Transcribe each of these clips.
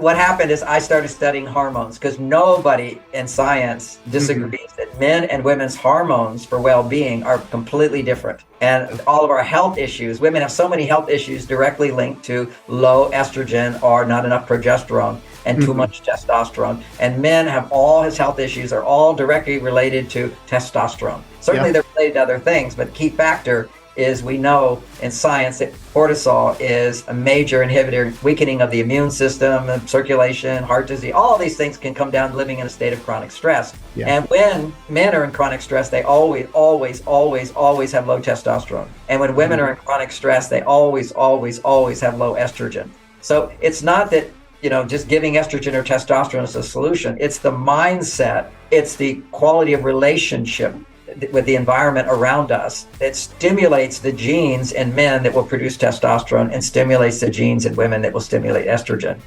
What happened is I started studying hormones because nobody in science disagrees that men and women's hormones for well-being are completely different. And all of our health issues, women have so many health issues directly linked to low estrogen or not enough progesterone and too much testosterone. And men have all his health issues are all directly related to testosterone. Certainly they're related to other things, but key factor is we know in science that cortisol is a major inhibitor, weakening of the immune system, circulation, heart disease. All of these things can come down to living in a state of chronic stress. And when men are in chronic stress, they always have low testosterone. And when women are in chronic stress, they always have low estrogen. So it's not that, just giving estrogen or testosterone is a solution. It's the mindset. It's the quality of relationship with the environment around us. It stimulates the genes in men that will produce testosterone and stimulates the genes in women that will stimulate estrogen.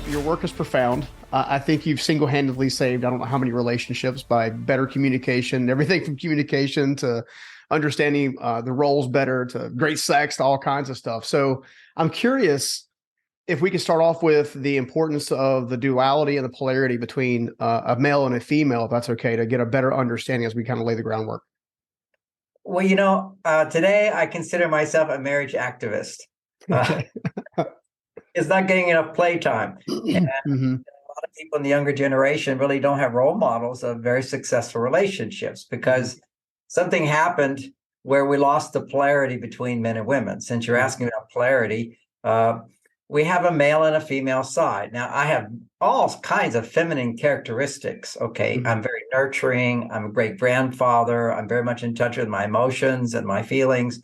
Your work is profound. I think you've single-handedly saved, I don't know how many relationships by better communication, everything from communication to understanding the roles better to great sex to all kinds of stuff. So I'm curious if we could start off with the importance of the duality and the polarity between a male and a female, if that's okay, to get a better understanding as we kind of lay the groundwork. Well, today I consider myself a marriage activist. It's not getting enough playtime. And a lot of people in the younger generation really don't have role models of very successful relationships because something happened where we lost the polarity between men and women. Since you're asking about polarity, we have a male and a female side. Now, I have all kinds of feminine characteristics, okay? I'm very nurturing. I'm a great grandfather. I'm very much in touch with my emotions and my feelings,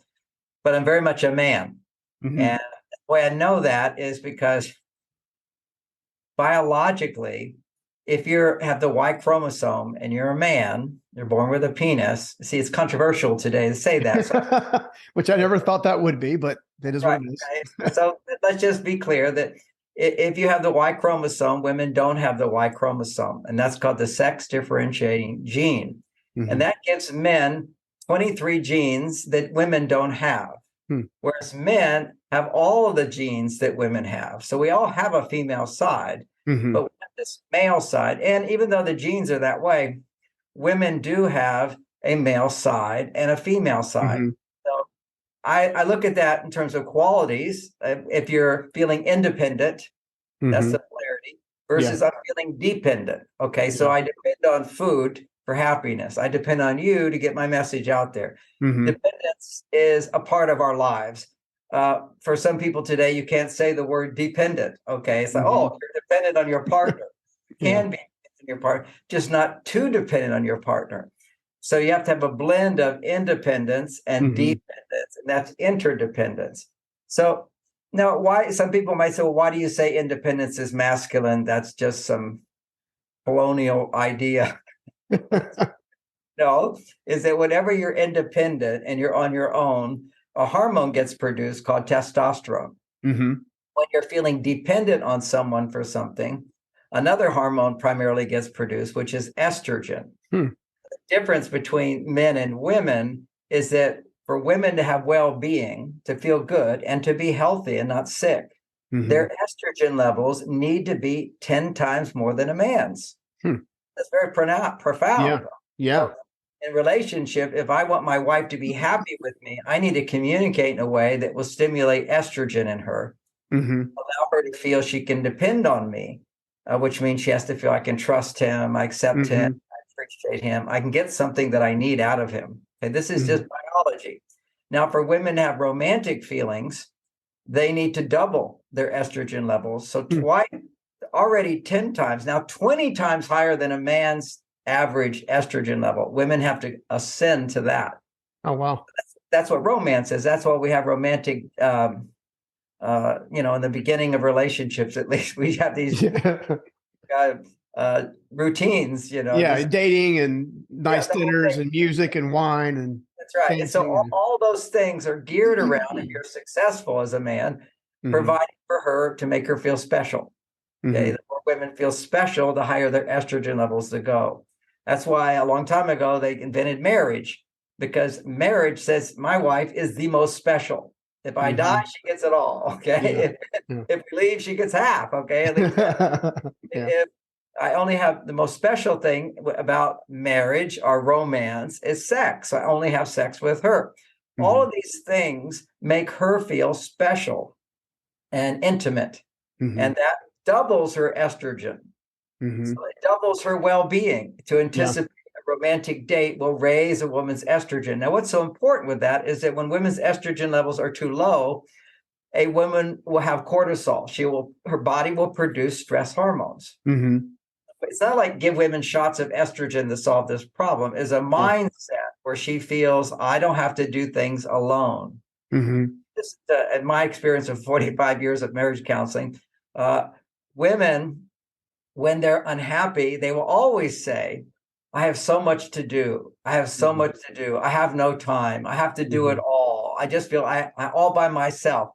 but I'm very much a man. And the way I know that is because biologically, if you have the Y chromosome and you're a man, you're born with a penis. See, it's controversial today to say that. Which I never thought that would be, but that is what it is. So let's just be clear that if you have the Y chromosome, women don't have the Y chromosome, and that's called the sex differentiating gene. And that gives men 23 genes that women don't have, whereas men have all of the genes that women have. So we all have a female side, but we have this male side. And even though the genes are that way, women do have a male side and a female side. So I look at that in terms of qualities. If you're feeling independent, that's the polarity, versus I'm feeling dependent. Okay, so I depend on food for happiness. I depend on you to get my message out there. Dependence is a part of our lives. For some people today, you can't say the word dependent. Okay, it's like, oh, you're dependent on your partner. You can be dependent on your partner, just not too dependent on your partner. So you have to have a blend of independence and dependence, and that's interdependence. So now, why some people might say, well, why do you say independence is masculine? That's just some colonial idea. No, is that whenever you're independent and you're on your own, a hormone gets produced called testosterone. When you're feeling dependent on someone for something, another hormone primarily gets produced, which is estrogen. The difference between men and women is that for women to have well-being, to feel good, and to be healthy and not sick, their estrogen levels need to be 10 times more than a man's. That's very profound. So in relationship, if I want my wife to be happy with me, I need to communicate in a way that will stimulate estrogen in her, allow her to feel she can depend on me, which means she has to feel I can trust him, I accept him, appreciate him. I can get something that I need out of him. And this is just biology. Now, for women to have romantic feelings, they need to double their estrogen levels. So twice, already 10 times, now 20 times higher than a man's average estrogen level. Women have to ascend to that. Oh, wow. That's what romance is. That's why we have romantic, in the beginning of relationships, at least we have these routines, dating and nice dinners and music and wine and that's right. And so all those things are geared around, if you're successful as a man, providing for her to make her feel special. Okay, the more women feel special, the higher their estrogen levels to go. That's why a long time ago they invented marriage, because marriage says my wife is the most special. If I die, she gets it all. Okay. If we leave, she gets half. Okay. At least if I only have the most special thing about marriage or romance is sex. I only have sex with her. All of these things make her feel special and intimate. And that doubles her estrogen. So it doubles her well-being. To anticipate a romantic date will raise a woman's estrogen. Now, what's so important with that is that when women's estrogen levels are too low, a woman will have cortisol. Her body will produce stress hormones. It's not like give women shots of estrogen to solve this problem. It's a mindset where she feels I don't have to do things alone. This, in my experience of 45 years of marriage counseling, women, when they're unhappy, they will always say, I have so much to do. I have so much to do. I have no time. I have to do it all. I just feel I all by myself.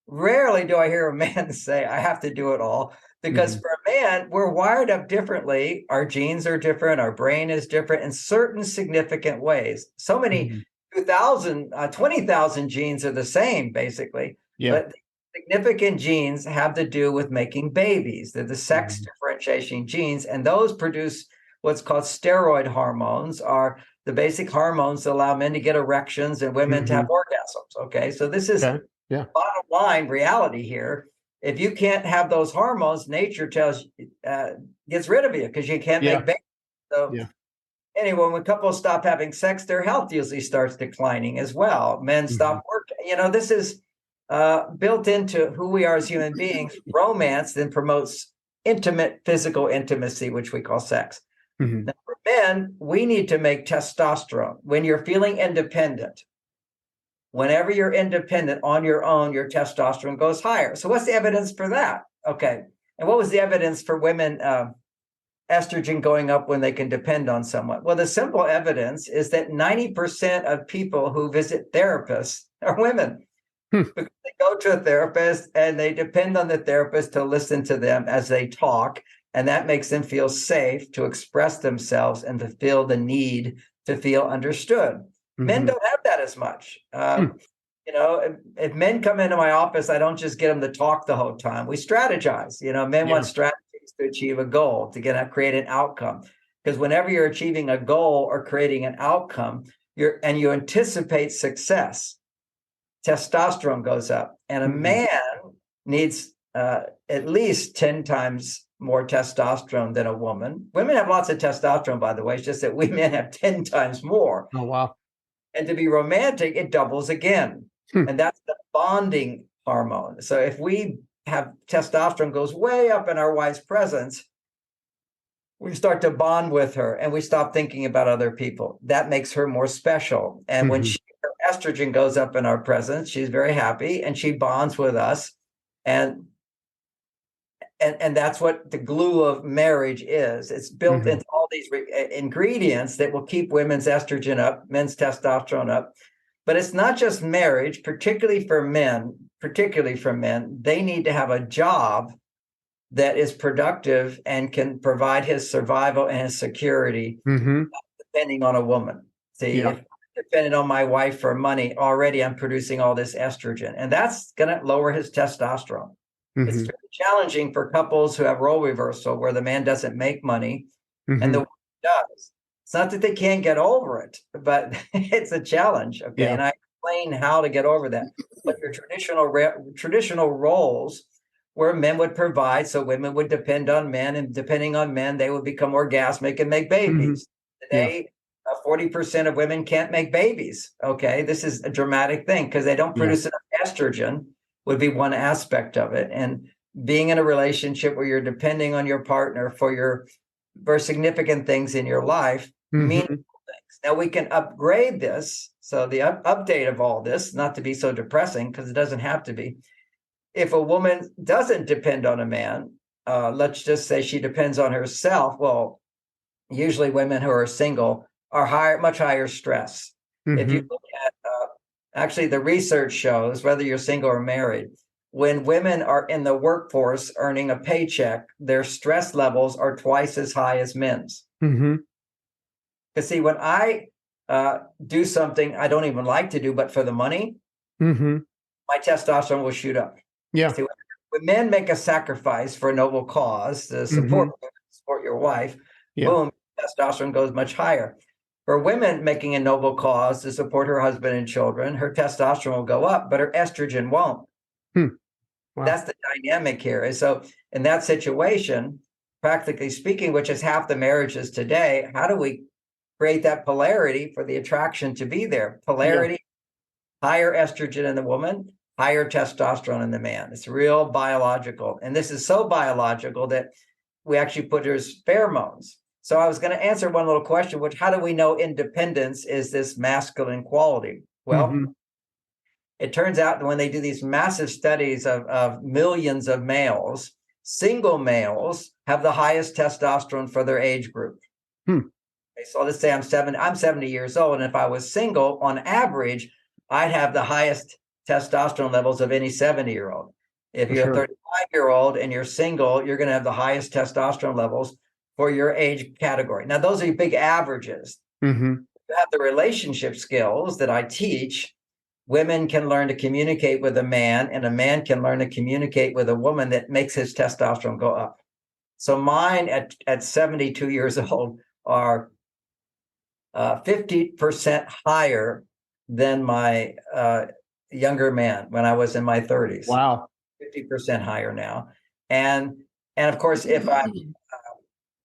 Rarely do I hear a man say, I have to do it all. Because for a man, we're wired up differently. Our genes are different. Our brain is different in certain significant ways. So many 20,000 genes are the same, basically. But significant genes have to do with making babies. They're the sex differentiation genes, and those produce what's called steroid hormones, are the basic hormones that allow men to get erections and women to have orgasms. Okay, so this is bottom line reality here. If you can't have those hormones, nature tells gets rid of you because you can't make babies. So anyway, when couples stop having sex, their health usually starts declining as well. Men stop working. This is built into who we are as human beings. Romance then promotes intimate physical intimacy, which we call sex. Now, for men, we need to make testosterone. When you're feeling independent, whenever you're independent on your own, your testosterone goes higher. So what's the evidence for that? Okay. And what was the evidence for women estrogen going up when they can depend on someone? Well, the simple evidence is that 90% of people who visit therapists are women. Because they go to a therapist and they depend on the therapist to listen to them as they talk. And that makes them feel safe to express themselves and to feel the need to feel understood. Men don't have that as much. If men come into my office, I don't just get them to talk the whole time. We strategize. Men want strategies to achieve a goal, to create an outcome. Because whenever you're achieving a goal or creating an outcome, you anticipate success, testosterone goes up. And a man needs at least 10 times more testosterone than a woman. Women have lots of testosterone, by the way. It's just that we men have 10 times more. Oh, wow. And to be romantic, it doubles again. And that's the bonding hormone. So if we have testosterone goes way up in our wife's presence, we start to bond with her and we stop thinking about other people. That makes her more special. And when her estrogen goes up in our presence, she's very happy and she bonds with us. And that's what the glue of marriage is. It's built into all these ingredients that will keep women's estrogen up, men's testosterone up. But it's not just marriage, particularly for men. They need to have a job that is productive and can provide his survival and his security, depending on a woman. See, if I'm dependent on my wife for money, already I'm producing all this estrogen, and that's going to lower his testosterone. It's very challenging for couples who have role reversal, where the man doesn't make money and the woman does. It's not that they can't get over it, but it's a challenge. Okay, and I explain how to get over that. But your traditional roles, where men would provide, so women would depend on men, and depending on men, they would become orgasmic and make babies. Today, 40% of women can't make babies. Okay, this is a dramatic thing because they don't produce enough estrogen. Would be one aspect of it. And being in a relationship where you're depending on your partner for significant things in your life, meaningful things. Now we can upgrade this. So the update of all this, not to be so depressing, because it doesn't have to be. If a woman doesn't depend on a man, let's just say she depends on herself. Well, usually women who are single are much higher stress. If you look at actually, the research shows, whether you're single or married, when women are in the workforce earning a paycheck, their stress levels are twice as high as men's. Because see, when I do something I don't even like to do, but for the money, my testosterone will shoot up. Yeah. See, when men make a sacrifice for a noble cause to support your wife, Yeah. boom, testosterone goes much higher. For women making a noble cause to support her husband and children, her testosterone will go up, but her estrogen won't. Wow. That's the dynamic here. And so in that situation, practically speaking, which is half the marriages today, how do we create that polarity for the attraction to be there? Polarity, higher estrogen in the woman, higher testosterone in the man. It's real biological. And this is so biological that we actually put it as pheromones. So I was going to answer one little question, which how do we know independence is this masculine quality? Well, it turns out that when they do these massive studies of millions of males, single males have the highest testosterone for their age group. Okay, so let's say I'm 70 years old. And if I was single, on average, I'd have the highest testosterone levels of any 70-year-old. If you're a 35-year-old and you're single, you're going to have the highest testosterone levels for your age category. Now, those are big averages. You have the relationship skills that I teach. Women can learn to communicate with a man, and a man can learn to communicate with a woman that makes his testosterone go up. So mine at 72 years old are 50% higher than my younger man when I was in my 30s. Wow. 50% higher now. And of course, if I'm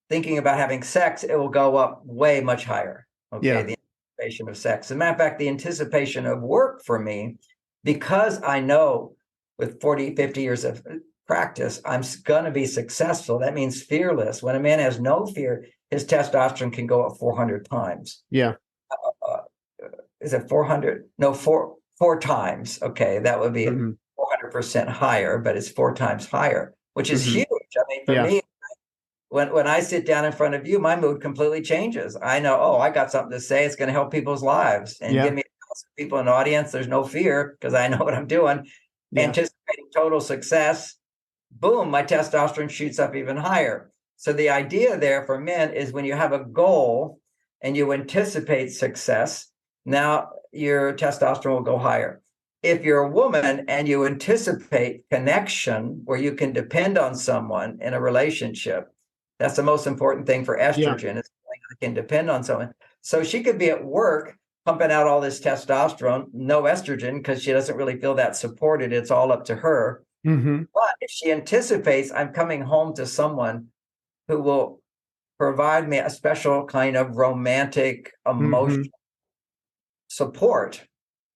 thinking about having sex, it will go up way much higher. Okay. The anticipation of sex. As a matter of fact, the anticipation of work for me, because I know with 40, 50 years of practice, I'm going to be successful. That means fearless. When a man has no fear, his testosterone can go up 400 times. Yeah. Is it 400? No, four times. Okay. That would be 400% higher, but it's 4 times higher, which is huge. I mean, for me, when I sit down in front of you, my mood completely changes. I know, oh, I got something to say. It's going to help people's lives and give me people in the audience. There's no fear because I know what I'm doing. Anticipating total success. Boom, my testosterone shoots up even higher. So the idea there for men is when you have a goal and you anticipate success, now your testosterone will go higher. If you're a woman and you anticipate connection where you can depend on someone in a relationship, that's the most important thing for estrogen. Is I can depend on someone. So she could be at work pumping out all this testosterone, no estrogen, because she doesn't really feel that supported. It's all up to her. But if she anticipates I'm coming home to someone who will provide me a special kind of romantic, emotional support,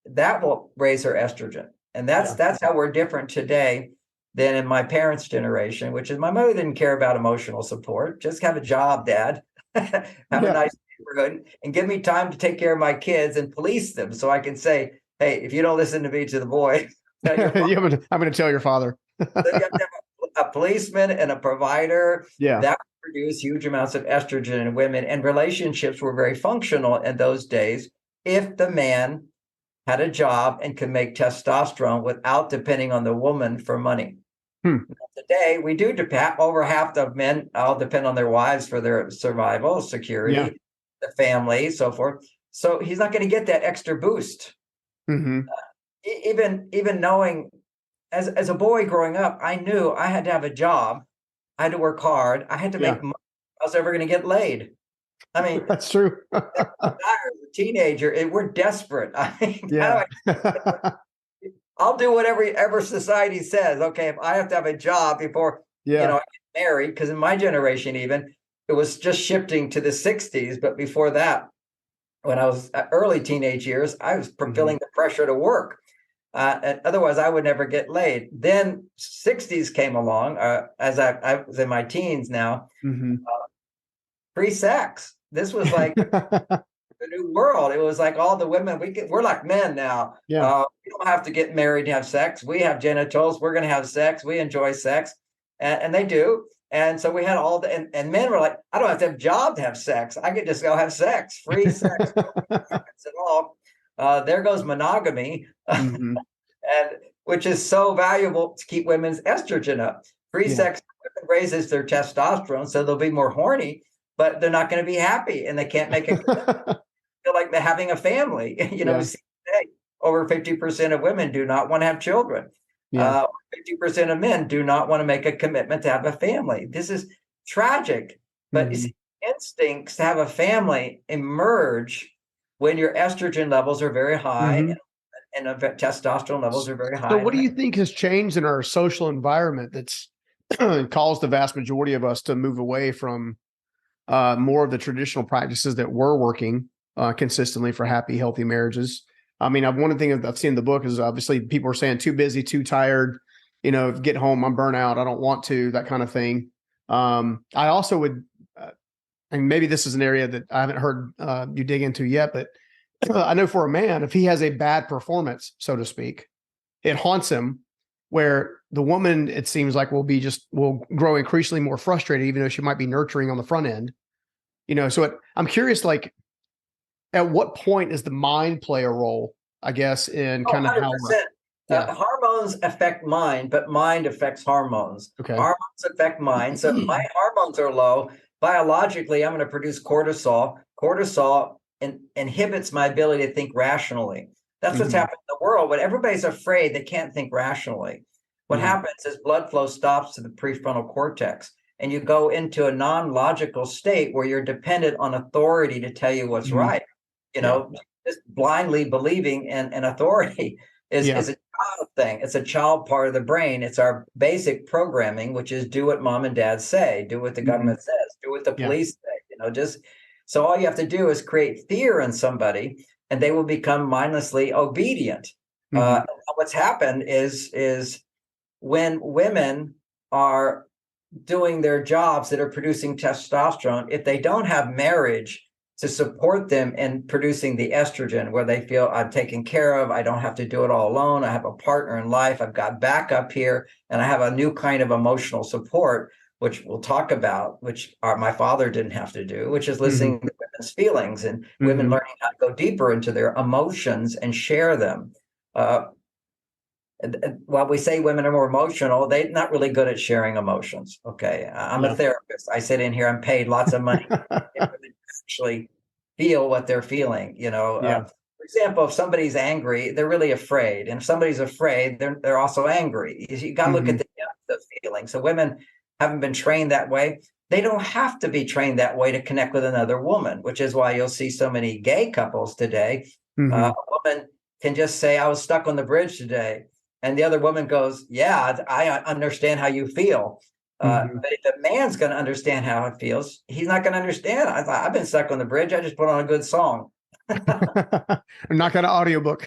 that will raise her estrogen. And that's how we're different today than in my parents' generation, which is my mother didn't care about emotional support. Just have a job, Dad. Have a nice neighborhood and give me time to take care of my kids and police them so I can say, hey, if you don't listen to me, to the boy, tell your father. I'm going to tell your father. So you have to have a policeman and a provider. That would produce huge amounts of estrogen in women. And relationships were very functional in those days if the man had a job and could make testosterone without depending on the woman for money. Today, we do depend. Over half of men all depend on their wives for their survival, security, the family, so forth. So he's not going to get that extra boost. Even knowing, as a boy growing up, I knew I had to have a job. I had to work hard. I had to make money. I was ever going to get laid. I mean, that's true. As a teenager, we're desperate. I mean, I'll do whatever society says. Okay, if I have to have a job before I get married, because in my generation, even it was just shifting to the 60s. But before that, when I was early teenage years, I was feeling the pressure to work. Otherwise, I would never get laid. Then 60s came along as I was in my teens now. Free sex. This was like the new world. It was like all the women, we're like men now. We don't have to get married to have sex. We have genitals. We're going to have sex. We enjoy sex. And they do. And so we had all and men were like, I don't have to have a job to have sex. I could just go have sex, free sex. At all. There goes monogamy, and which is so valuable to keep women's estrogen up. Free sex raises their testosterone, so they'll be more horny, but they're not going to be happy, and they can't make it feel like they're having a family. You know, over 50% of women do not want to have children. Yeah. 50% of men do not want to make a commitment to have a family. This is tragic. But you see, instincts to have a family emerge when your estrogen levels are very high and testosterone levels are very high. So what do you think has changed in our social environment that's caused the vast majority of us to move away from more of the traditional practices that were working consistently for happy, healthy marriages? I mean, one of the things I've seen in the book is obviously people are saying too busy, too tired, get home, I'm burnt out, I don't want to, that kind of thing. I also would, and maybe this is an area that I haven't heard you dig into yet, but I know for a man, if he has a bad performance, so to speak, it haunts him, where the woman, it seems like, will grow increasingly more frustrated, even though she might be nurturing on the front end. So I'm curious, like, at what point does the mind play a role, I guess, in kind of how 100%. Hormones affect mind, but mind affects hormones. Okay. Hormones affect mind. So if my hormones are low, biologically, I'm going to produce cortisol. Cortisol inhibits my ability to think rationally. That's what's happening in the world. When everybody's afraid, they can't think rationally. What happens is blood flow stops to the prefrontal cortex, and you go into a non-logical state where you're dependent on authority to tell you what's right. Just blindly believing in authority is a child thing. It's a child part of the brain. It's our basic programming, which is do what mom and dad say, do what the government says, do what the police say. So all you have to do is create fear in somebody, and they will become mindlessly obedient. What's happened is when women are doing their jobs that are producing testosterone, if they don't have marriage to support them in producing the estrogen, where they feel I'm taken care of, I don't have to do it all alone, I have a partner in life, I've got backup here, and I have a new kind of emotional support, which we'll talk about, which my father didn't have to do, which is listening to women's feelings and women learning how to go deeper into their emotions and share them. While we say women are more emotional, they're not really good at sharing emotions. Okay. I'm a therapist. I sit in here, I'm paid lots of money to actually feel what they're feeling. For example, if somebody's angry, they're really afraid. And if somebody's afraid, they're also angry. You got to look at the depth of feeling. So women haven't been trained that way. They don't have to be trained that way to connect with another woman, which is why you'll see so many gay couples today. A woman can just say, I was stuck on the bridge today. And the other woman goes, yeah, I understand how you feel. But if a man's going to understand how it feels, he's not going to understand. I've been stuck on the bridge. I just put on a good song. I'm not going to audiobook.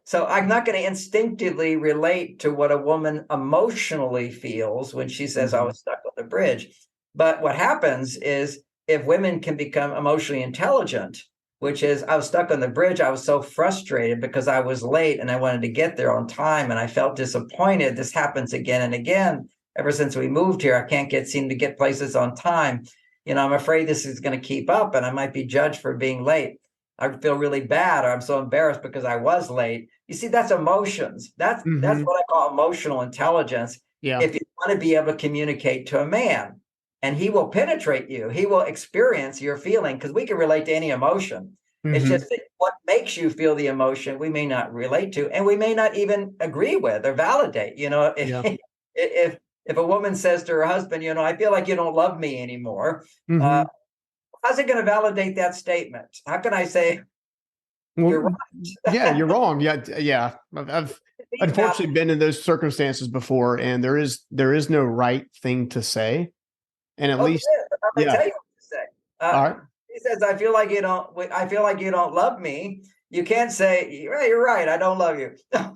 So I'm not going to instinctively relate to what a woman emotionally feels when she says, I was stuck on the bridge. But what happens is, if women can become emotionally intelligent, which is, I was stuck on the bridge, I was so frustrated because I was late and I wanted to get there on time, and I felt disappointed. This happens again and again. Ever since we moved here, I can't seem to get places on time. I'm afraid this is going to keep up and I might be judged for being late. I feel really bad, or I'm so embarrassed because I was late. You see, that's emotions. That's what I call emotional intelligence. Yeah. If you want to be able to communicate to a man, and he will penetrate you, he will experience your feeling, because we can relate to any emotion. It's just that what makes you feel the emotion we may not relate to, and we may not even agree with or validate. If a woman says to her husband, I feel like you don't love me anymore, how's it going to validate that statement? How can I say you're right? Yeah, you're wrong. Yeah. I've unfortunately been in those circumstances before, and there is no right thing to say. And at least, I'm going to tell you what to say. All right. He says, I feel like you don't love me. You can't say, you're right, I don't love you. But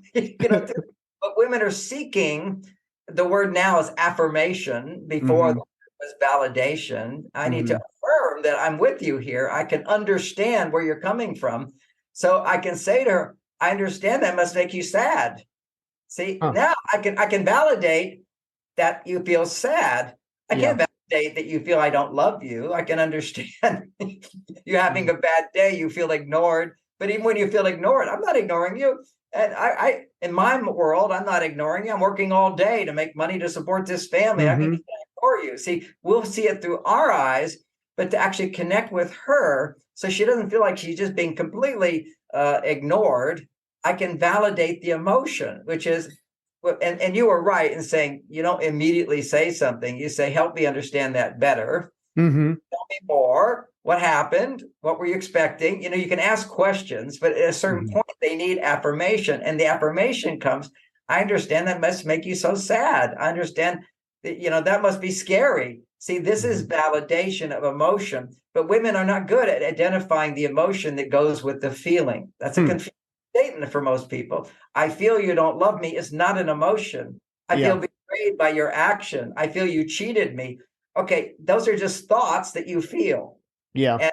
women are seeking, the word now is affirmation. Before was validation. I need to affirm that I'm with you here. I can understand where you're coming from. So I can say to her, I understand that must make you sad. See, now I can validate that you feel sad. I can't validate that you feel I don't love you. I can understand you're having a bad day, you feel ignored. But even when you feel ignored, I'm not ignoring you. And I in my world, I'm not ignoring you. I'm working all day to make money to support this family. I can ignore you. See, we'll see it through our eyes, but to actually connect with her so she doesn't feel like she's just being completely ignored. I can validate the emotion, which is, and you were right in saying you don't immediately say something. You say, help me understand that better. Mm-hmm. Tell me more. What happened? What were you expecting? You can ask questions, but at a certain point, they need affirmation. And the affirmation comes, I understand that must make you so sad. I understand that, that must be scary. See, this is validation of emotion, but women are not good at identifying the emotion that goes with the feeling. That's a confusing statement for most people. I feel you don't love me is not an emotion. I feel betrayed by your action. I feel you cheated me. Okay, those are just thoughts that you feel. Yeah. And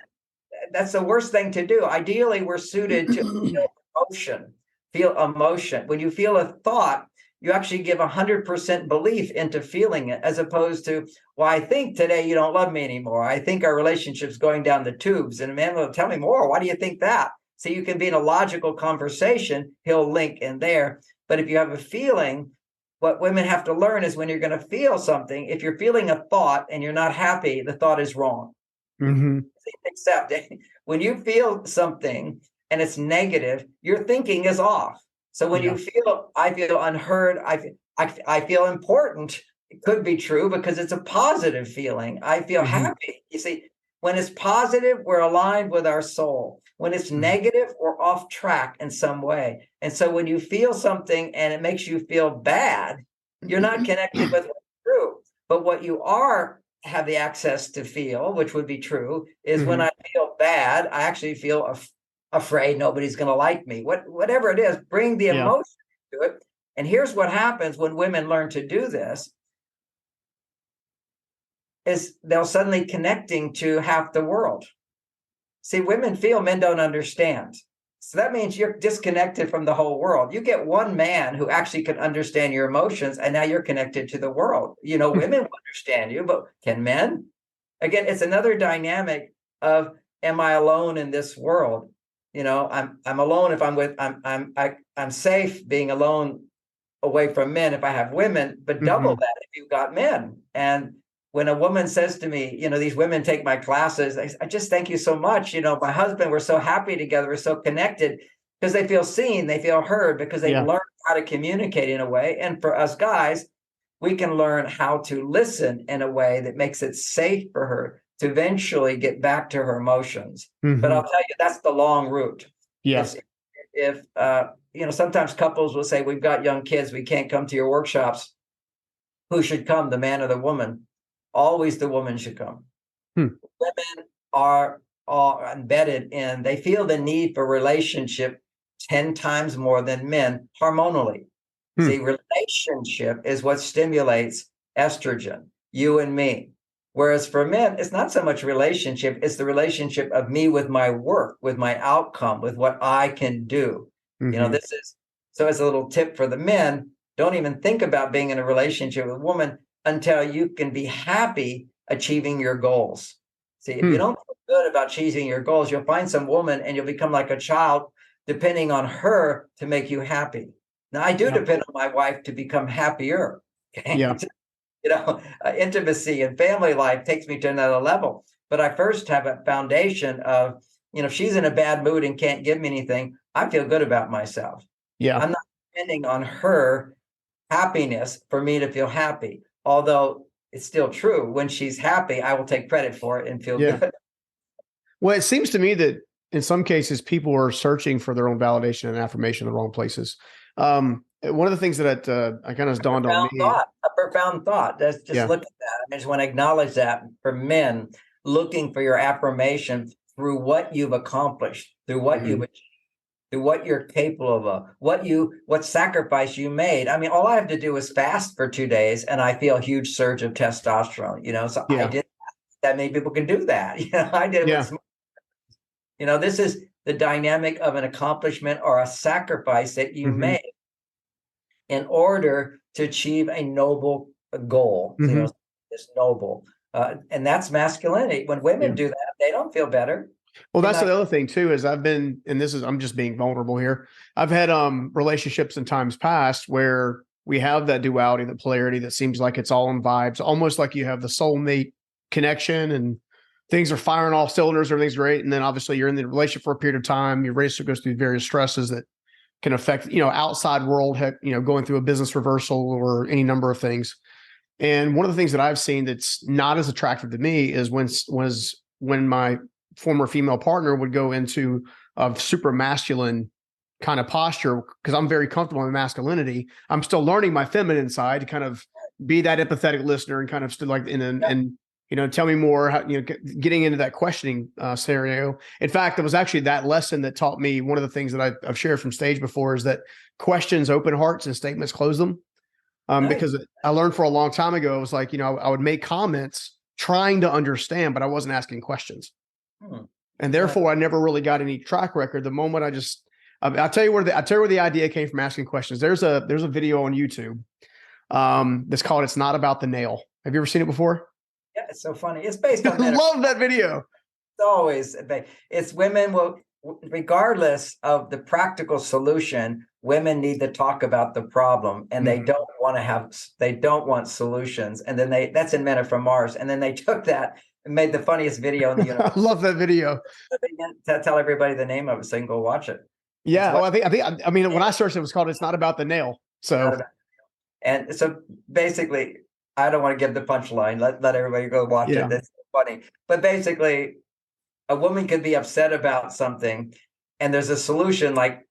that's the worst thing to do. Ideally, we're suited to feel emotion, feel emotion. When you feel a thought, you actually give 100% belief into feeling it, as opposed to, well, I think today you don't love me anymore. I think our relationship's going down the tubes. And a man will tell me more. Why do you think that? So you can be in a logical conversation. He'll link in there. But if you have a feeling, what women have to learn is when you're going to feel something, if you're feeling a thought and you're not happy, the thought is wrong. Except when you feel something and it's negative, your thinking is off. So when you feel, I feel unheard, I feel important, it could be true because it's a positive feeling. I feel happy. You see, when it's positive, we're aligned with our soul. When it's negative, we're off track in some way. And so when you feel something and it makes you feel bad, you're not connected with what's true. But what you are have the access to feel, which would be true, is when I feel bad, I actually feel afraid nobody's going to like me. Whatever it is, bring the emotion to it. And here's what happens when women learn to do this, is they'll suddenly connecting to half the world. See, women feel, men don't understand. So that means you're disconnected from the whole world. You get one man who actually can understand your emotions, and now you're connected to the world. Women will understand you, but can men? Again, it's another dynamic of, am I alone in this world? I'm alone if I'm safe being alone away from men if I have women, but double that if you've got men. And when a woman says to me, these women take my classes, I just thank you so much. My husband, we're so happy together. We're so connected because they feel seen, they feel heard, because they learn how to communicate in a way. And for us guys, we can learn how to listen in a way that makes it safe for her to eventually get back to her emotions. But I'll tell you, that's the long route. Yes. If sometimes couples will say, we've got young kids, we can't come to your workshops. Who should come, the man or the woman? Always the woman should come. Women are embedded in, they feel the need for relationship 10 times more than men hormonally. See, relationship is what stimulates estrogen, you and me. Whereas for men, it's not so much relationship, it's the relationship of me with my work, with my outcome, with what I can do. This is, so as a little tip for the men, don't even think about being in a relationship with a woman until you can be happy achieving your goals. See, if you don't feel good about achieving your goals, you'll find some woman and you'll become like a child, depending on her to make you happy. Now, I do depend on my wife to become happier. Okay? Intimacy and family life takes me to another level. But I first have a foundation of, if she's in a bad mood and can't give me anything, I feel good about myself. I'm not depending on her happiness for me to feel happy. Although it's still true, when she's happy, I will take credit for it and feel good. Well, it seems to me that in some cases, people are searching for their own validation and affirmation in the wrong places. One of the things that I kind of dawned on me. A profound thought. Just look at that. I just want to acknowledge that for men, looking for your affirmation through what you've accomplished, through what you've achieved, through what you're capable of, what sacrifice you made. I mean, all I have to do is fast for 2 days and I feel a huge surge of testosterone, so I did that. Many people can do that. I did it with this is the dynamic of an accomplishment or a sacrifice that you made in order to achieve a noble goal. It's noble. And that's masculinity. When women do that, they don't feel better. Well, that's the other thing too, is I'm just being vulnerable here. I've had relationships in times past where we have that duality, the polarity that seems like it's all in vibes, almost like you have the soulmate connection and things are firing all cylinders, everything's great. And then obviously you're in the relationship for a period of time. Your relationship goes through various stresses that can affect, outside world, going through a business reversal or any number of things. And one of the things that I've seen that's not as attractive to me is when my former female partner would go into a super masculine kind of posture, because I'm very comfortable in masculinity. I'm still learning my feminine side to kind of be that empathetic listener and kind of still like tell me more, how, getting into that questioning scenario. In fact, it was actually that lesson that taught me one of the things that I've shared from stage before is that questions open hearts and statements close them. Nice. Because I learned for a long time ago, it was like, I would make comments trying to understand, but I wasn't asking questions. And therefore I never really got any track record. The moment I'll tell you where the idea came from, asking questions. There's a video on YouTube that's called "It's Not About the Nail." Have you ever seen it before? Yeah, it's so funny. It's based on I love that video. It's women will, regardless of the practical solution, women need to talk about the problem, and they don't want solutions. And then that's in Men Are From Mars. And then they took that and made the funniest video in the universe. I love that video. Tell everybody the name of it so you can go watch it. Yeah. Well, I mean, when I searched it was called "It's Not About the Nail." So, and so basically, I don't want to give the punchline. Let everybody go watch it. It's funny. But basically, a woman could be upset about something, and there's a solution, like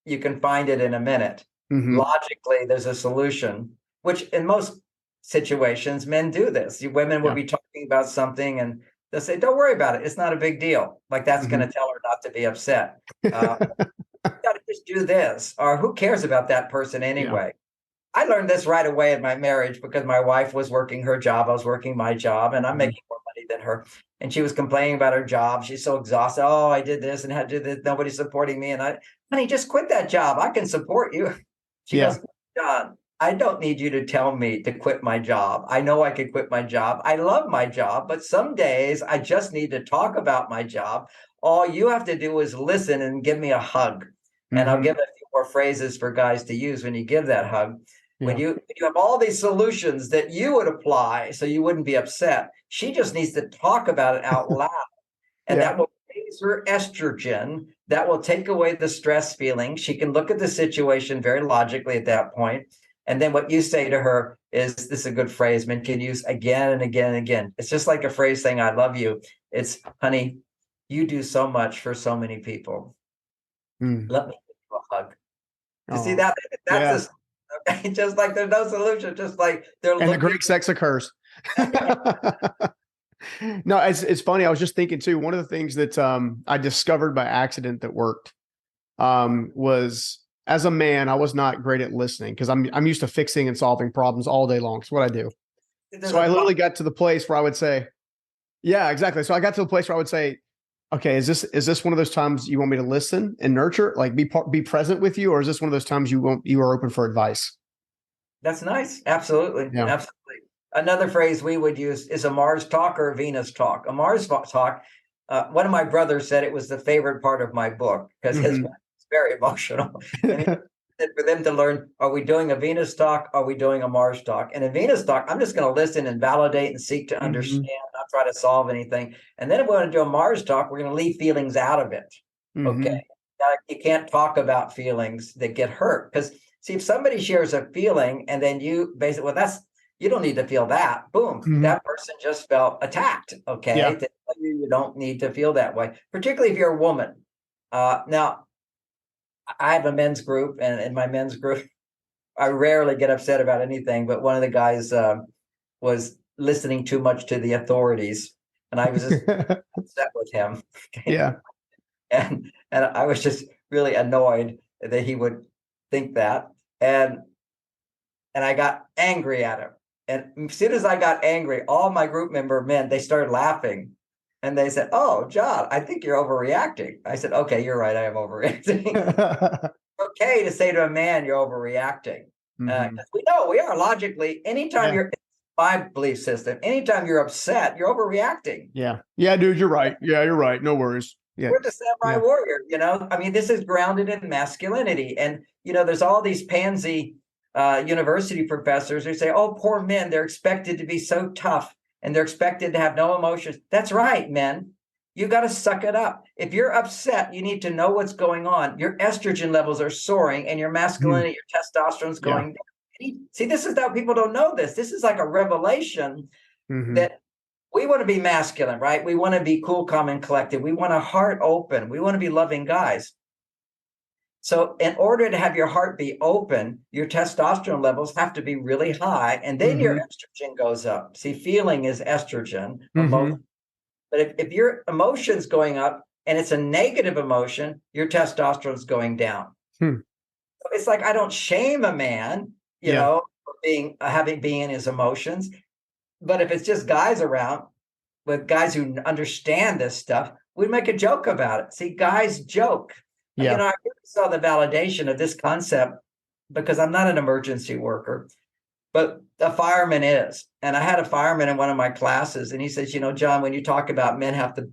you can find it in a minute. Logically, there's a solution, which in most situations, men do this. Women will be talking about something, and they'll say, "Don't worry about it. It's not a big deal." Like that's going to tell her not to be upset. You got to just do this, or who cares about that person anyway? I learned this right away in my marriage because my wife was working her job. I was working my job, and I'm making more money than her. And she was complaining about her job. She's so exhausted. Oh, I did this and had to do this. Nobody's supporting me. And honey, just quit that job. I can support you. She goes, "John, I don't need you to tell me to quit my job. I know I can quit my job. I love my job, but some days I just need to talk about my job. All you have to do is listen and give me a hug." And I'll give a few more phrases for guys to use when you give that hug. When you have all these solutions that you would apply so you wouldn't be upset, she just needs to talk about it out loud. And that will raise her estrogen. That will take away the stress feeling. She can look at the situation very logically at that point. And then what you say to her is, this is a good phrase men can use again and again and again. It's just like a phrase saying, "I love you." It's, "Honey, you do so much for so many people. Let me give you a hug." You see that? That's just like there's no solution, just like they're and the great sex occurs. No, it's funny. I was just thinking too, one of the things that I discovered by accident that worked was, as a man, I was not great at listening because I'm used to fixing and solving problems all day long. It's what I do. So I literally got to the place where I would say, yeah, exactly. So I got to the place where I would say, okay, is this one of those times you want me to listen and nurture, like be present with you, or is this one of those times you are open for advice? That's nice. Absolutely. Yeah. Absolutely. Another phrase we would use is a Mars talk or a Venus talk. A Mars talk, one of my brothers said it was the favorite part of my book because his wife was very emotional. And he said for them to learn, are we doing a Venus talk? Are we doing a Mars talk? And in Venus talk, I'm just going to listen and validate and seek to understand, not try to solve anything. And then if we want to do a Mars talk, we're going to leave feelings out of it. Okay. You can't talk about feelings that get hurt, because see, if somebody shares a feeling and then you basically, you don't need to feel that. Boom. That person just felt attacked. Okay. Yeah. You don't need to feel that way, particularly if you're a woman. Now, I have a men's group, and in my men's group, I rarely get upset about anything, but one of the guys was listening too much to the authorities, and I was just upset with him. Yeah. And I was just really annoyed that he would think that. And I got angry at him. And as soon as I got angry, all my group member men, they started laughing. And they said, "Oh, John, I think you're overreacting." I said, "Okay, you're right. I am overreacting." Okay to say to a man, you're overreacting. Because we know we are logically, anytime you're, my belief system, anytime you're upset, you're overreacting. Yeah. Yeah, dude, you're right. Yeah, you're right. No worries. Yeah. We're the samurai warrior, I mean, this is grounded in masculinity. And, there's all these pansy university professors who say, "Oh, poor men, they're expected to be so tough and they're expected to have no emotions. That's right, men. You got to suck it up. If you're upset, you need to know what's going on. Your estrogen levels are soaring and your masculinity, your testosterone's going down. See, this is how people don't know this. This is like a revelation that we want to be masculine, right? We want to be cool, calm, and collected. We want a heart open. We want to be loving guys. So in order to have your heart be open, your testosterone levels have to be really high, and then your estrogen goes up. See, feeling is estrogen. But if your emotion's going up and it's a negative emotion, your testosterone's going down. So it's like, I don't shame a man, you know, for being in his emotions. But if it's just guys around with guys who understand this stuff, we make a joke about it. See, guys joke. You know, I really saw the validation of this concept because I'm not an emergency worker, but a fireman is. And I had a fireman in one of my classes, and he says, you know, John, when you talk about men have to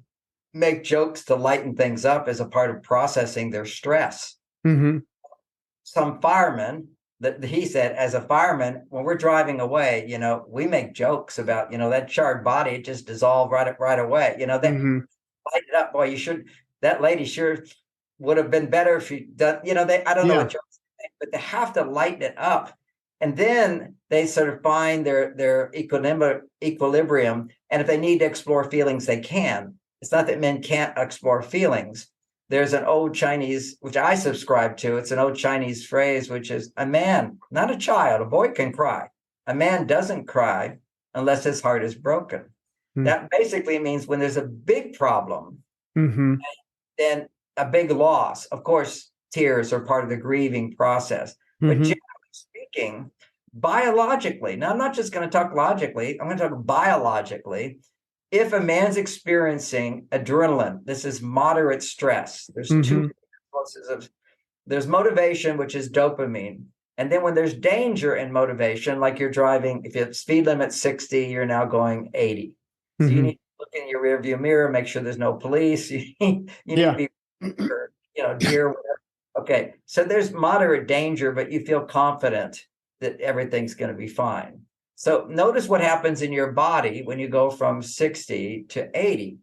make jokes to lighten things up as a part of processing their stress. Some firemen, that he said, as a fireman, when we're driving away, you know, we make jokes about, you know, that charred body, it just dissolved right away. You know, that light it up. Boy, you should, that lady sure would have been better if she done, you know, I don't know what jokes, but they have to lighten it up. And then they sort of find their equilibrium. And if they need to explore feelings, they can. It's not that men can't explore feelings. There's an old Chinese, which I subscribe to. It's an old Chinese phrase, which is a man, not a child. A boy can cry. A man doesn't cry unless his heart is broken. That basically means when there's a big problem, then a big loss. Of course, tears are part of the grieving process. But generally speaking, biologically, now I'm not just going to talk logically, I'm going to talk biologically. If a man's experiencing adrenaline, this is moderate stress. There's two sources of, there's motivation, which is dopamine. And then when there's danger in motivation, like you're driving, if you speed limit 60, you're now going 80. So you need to look in your rearview mirror, make sure there's no police. You need to be, you know, deer, whatever. Okay, so there's moderate danger, but you feel confident that everything's going to be fine. So notice what happens in your body when you go from 60 to 80.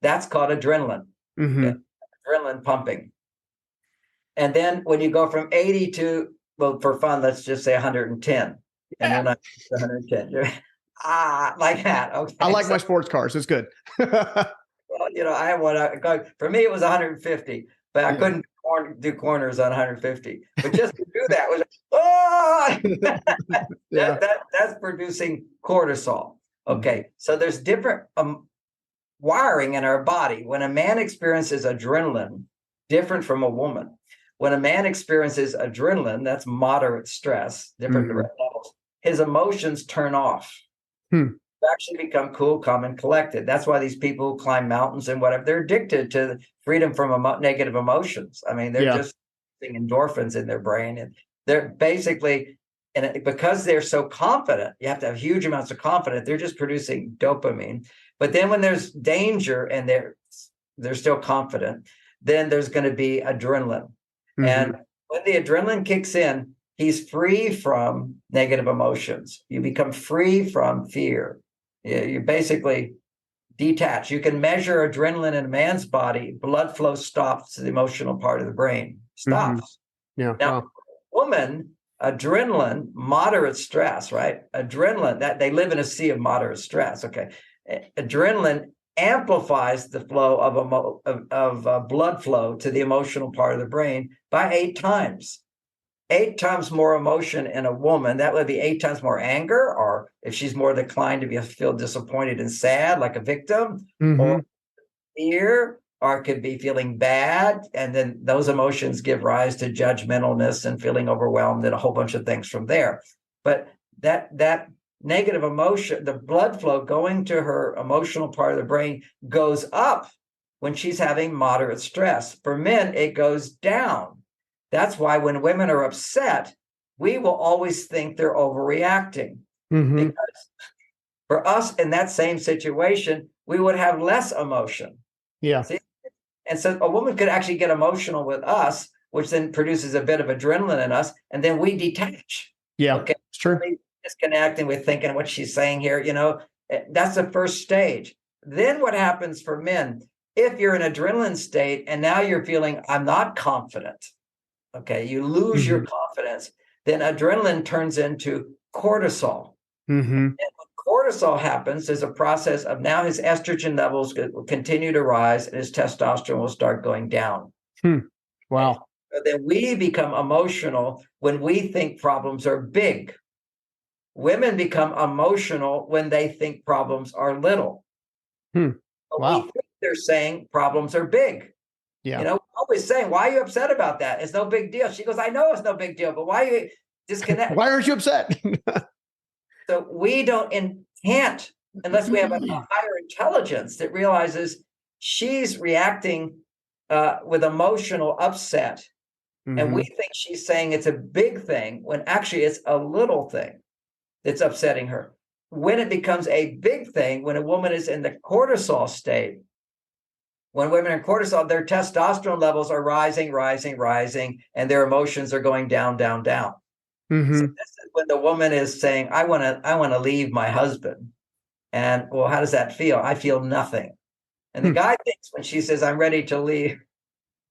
That's called adrenaline. Adrenaline pumping. And then when you go from 80 to, well, for fun, let's just say 110. And you're not 110. You're, like that. Okay. I like my sports cars. It's good. Well, you know, I have one. For me, it was 150, but I couldn't do corners on 150. But just to do that was that's producing cortisol. Okay, so there's different wiring in our body. When a man experiences adrenaline, different from a woman. When a man experiences adrenaline, that's moderate stress, different levels. His emotions turn off. Actually become cool, calm, and collected. That's why these people who climb mountains and whatever, they're addicted to freedom from negative emotions. I mean, they're just using endorphins in their brain, and they're basically, and because they're so confident, you have to have huge amounts of confidence. They're just producing dopamine. But then when there's danger and they're still confident, then there's going to be adrenaline. And when the adrenaline kicks in, he's free from negative emotions. You become free from fear. You basically detach. You can measure adrenaline in a man's body. Blood flow stops to the emotional part of the brain. Stops. Now, woman, adrenaline, moderate stress, right? Adrenaline, that they live in a sea of moderate stress. Okay. Adrenaline amplifies the flow of blood flow to the emotional part of the brain by 8 times. 8 times more emotion in a woman. That would be 8 times more anger, or if she's more inclined to feel disappointed and sad, like a victim, or fear, or it could be feeling bad. And then those emotions give rise to judgmentalness and feeling overwhelmed and a whole bunch of things from there. But that negative emotion, the blood flow going to her emotional part of the brain goes up when she's having moderate stress. For men, it goes down. That's why when women are upset, we will always think they're overreacting. Because for us in that same situation, we would have less emotion. See? And so a woman could actually get emotional with us, which then produces a bit of adrenaline in us, and then we detach. Okay, it's true. Disconnecting with thinking what she's saying here, you know, That's the first stage. Then what happens for men? If you're in adrenaline state and now you're feeling, I'm not confident, okay, you lose your confidence, then adrenaline turns into cortisol. And when cortisol happens, there's a process of now his estrogen levels will continue to rise and his testosterone will start going down. Wow. And then we become emotional when we think problems are big. Women become emotional when they think problems are little. But we think they're saying problems are big. Yeah. You know, always saying, why are you upset about that? It's no big deal. She goes, I know it's no big deal, but why are you disconnect? Why aren't you upset? So we can't, unless we have a higher intelligence that realizes she's reacting with emotional upset. And we think she's saying it's a big thing when actually it's a little thing that's upsetting her. When it becomes a big thing, when a woman is in the cortisol state, when women are in cortisol, their testosterone levels are rising, and their emotions are going down, down, down. So this is when the woman is saying, I want to leave my husband. And well, how does that feel? I feel nothing. And the guy thinks when she says, I'm ready to leave,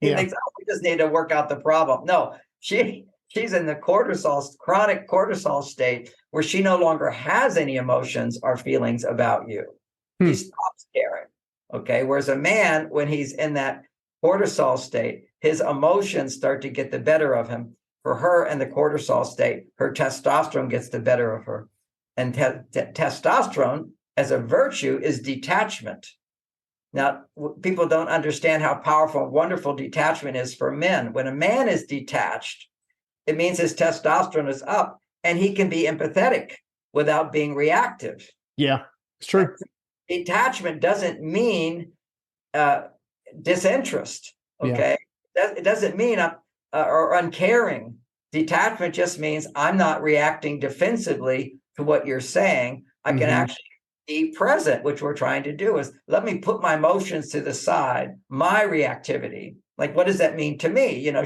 he thinks, oh, we just need to work out the problem. No, she's in the chronic cortisol state where she no longer has any emotions or feelings about you. He stops caring. Okay. Whereas a man, when he's in that cortisol state, his emotions start to get the better of him. For her in the cortisol state, her testosterone gets the better of her. And testosterone as a virtue is detachment. Now, people don't understand how powerful and wonderful detachment is for men. When a man is detached, it means his testosterone is up and he can be empathetic without being reactive. Yeah, it's true. Detachment doesn't mean disinterest, okay? It doesn't mean or uncaring. Detachment just means I'm not reacting defensively to what you're saying. I can actually be present, which we're trying to do is let me put my emotions to the side, my reactivity. Like, what does that mean to me? You know,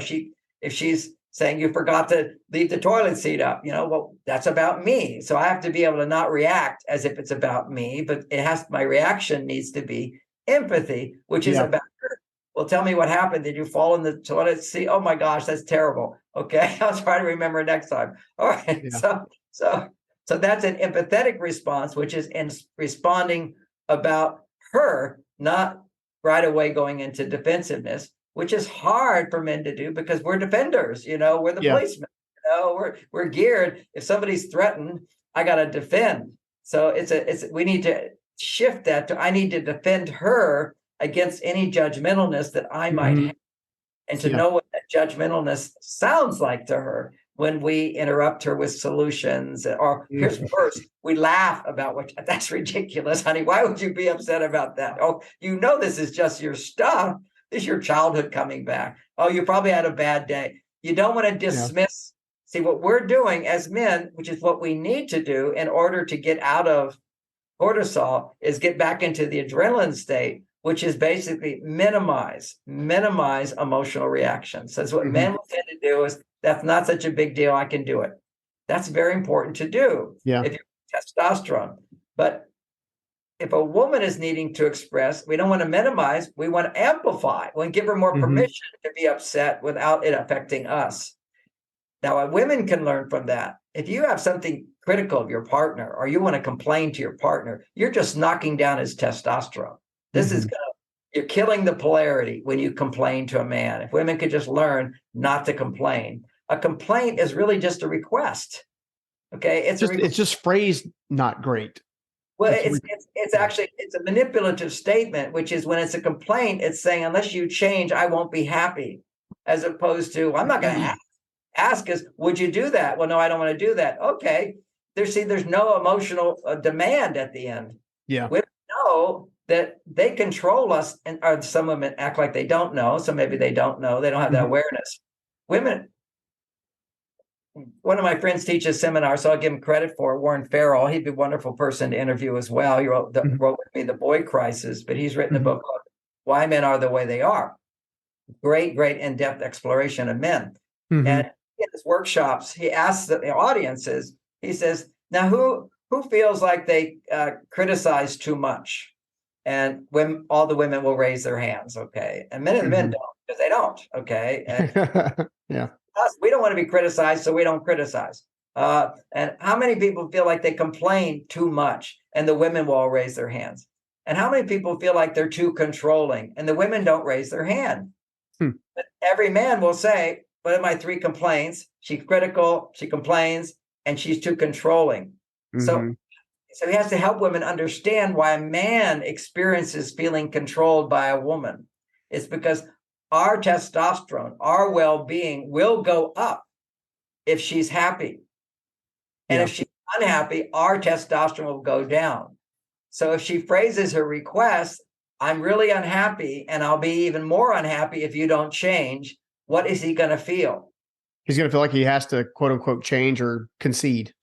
if she's saying you forgot to leave the toilet seat up, you know, well, that's about me. So I have to be able to not react as if it's about me, but my reaction needs to be empathy, which is about her. Well, tell me what happened. Did you fall in the toilet seat? Oh my gosh, that's terrible. Okay, I'll try to remember next time. All right, So that's an empathetic response, which is in responding about her, not right away going into defensiveness, which is hard for men to do because we're defenders, you know, we're the policemen, you know, we're geared. If somebody's threatened, I got to defend. So we need to shift that to, I need to defend her against any judgmentalness that I might have, and to know what that judgmentalness sounds like to her. When we interrupt her with solutions, or here's worse, we laugh about that's ridiculous, honey. Why would you be upset about that? Oh, you know, this is just your stuff. This is your childhood coming back. Oh, you probably had a bad day. You don't want to dismiss. See, what we're doing as men, which is what we need to do in order to get out of cortisol, is get back into the adrenaline state, which is basically minimize emotional reactions. That's what men will tend to do is, that's not such a big deal. I can do it. That's very important to do if you're testosterone. But if a woman is needing to express, we don't want to minimize. We want to amplify. We want to give her more permission to be upset without it affecting us. Now, women can learn from that. If you have something critical of your partner or you want to complain to your partner, you're just knocking down his testosterone. This is you're killing the polarity when you complain to a man. If women could just learn not to complain. A complaint is really just a request. Okay, it's just phrased not great. Well, it's actually a manipulative statement, which is when it's a complaint, it's saying unless you change, I won't be happy. As opposed to, I'm not going to ask us, would you do that? Well, no, I don't want to do that. Okay, there's no emotional demand at the end. Yeah, women know that they control us, and or some women act like they don't know. So maybe they don't know. They don't have that awareness. Women. One of my friends teaches seminars, so I'll give him credit for it. Warren Farrell. He'd be a wonderful person to interview as well. He wrote with me The Boy Crisis, but he's written a book called Why Men Are the Way They Are. Great in-depth exploration of men. And in his workshops, he asks the audiences, he says, now who who feels like they criticize too much? And when all the women will raise their hands, okay? And many of the men don't, because they don't, okay? And Yeah. us, we don't want to be criticized, so we don't criticize. And how many people feel like they complain too much, and the women will all raise their hands? And how many people feel like they're too controlling, and the women don't raise their hand? But every man will say, what are my three complaints? She's critical, she complains, and she's too controlling. So he has to help women understand why a man experiences feeling controlled by a woman. It's because our testosterone, our well-being will go up if she's happy. And if she's unhappy, our testosterone will go down. So if she phrases her request, I'm really unhappy and I'll be even more unhappy if you don't change, what is he going to feel? He's going to feel like he has to, quote unquote, change or concede.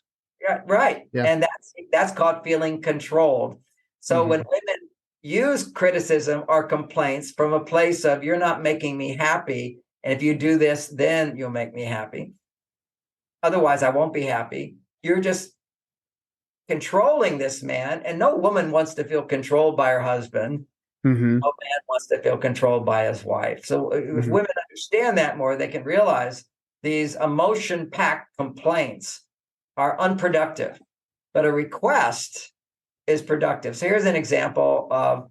Yeah, right. Yeah. And that's called feeling controlled. So when women use criticism or complaints from a place of, you're not making me happy, and if you do this, then you'll make me happy. Otherwise, I won't be happy. You're just controlling this man, and no woman wants to feel controlled by her husband. No man wants to feel controlled by his wife. So if women understand that more, they can realize these emotion-packed complaints are unproductive, but a request is productive. So here's an example of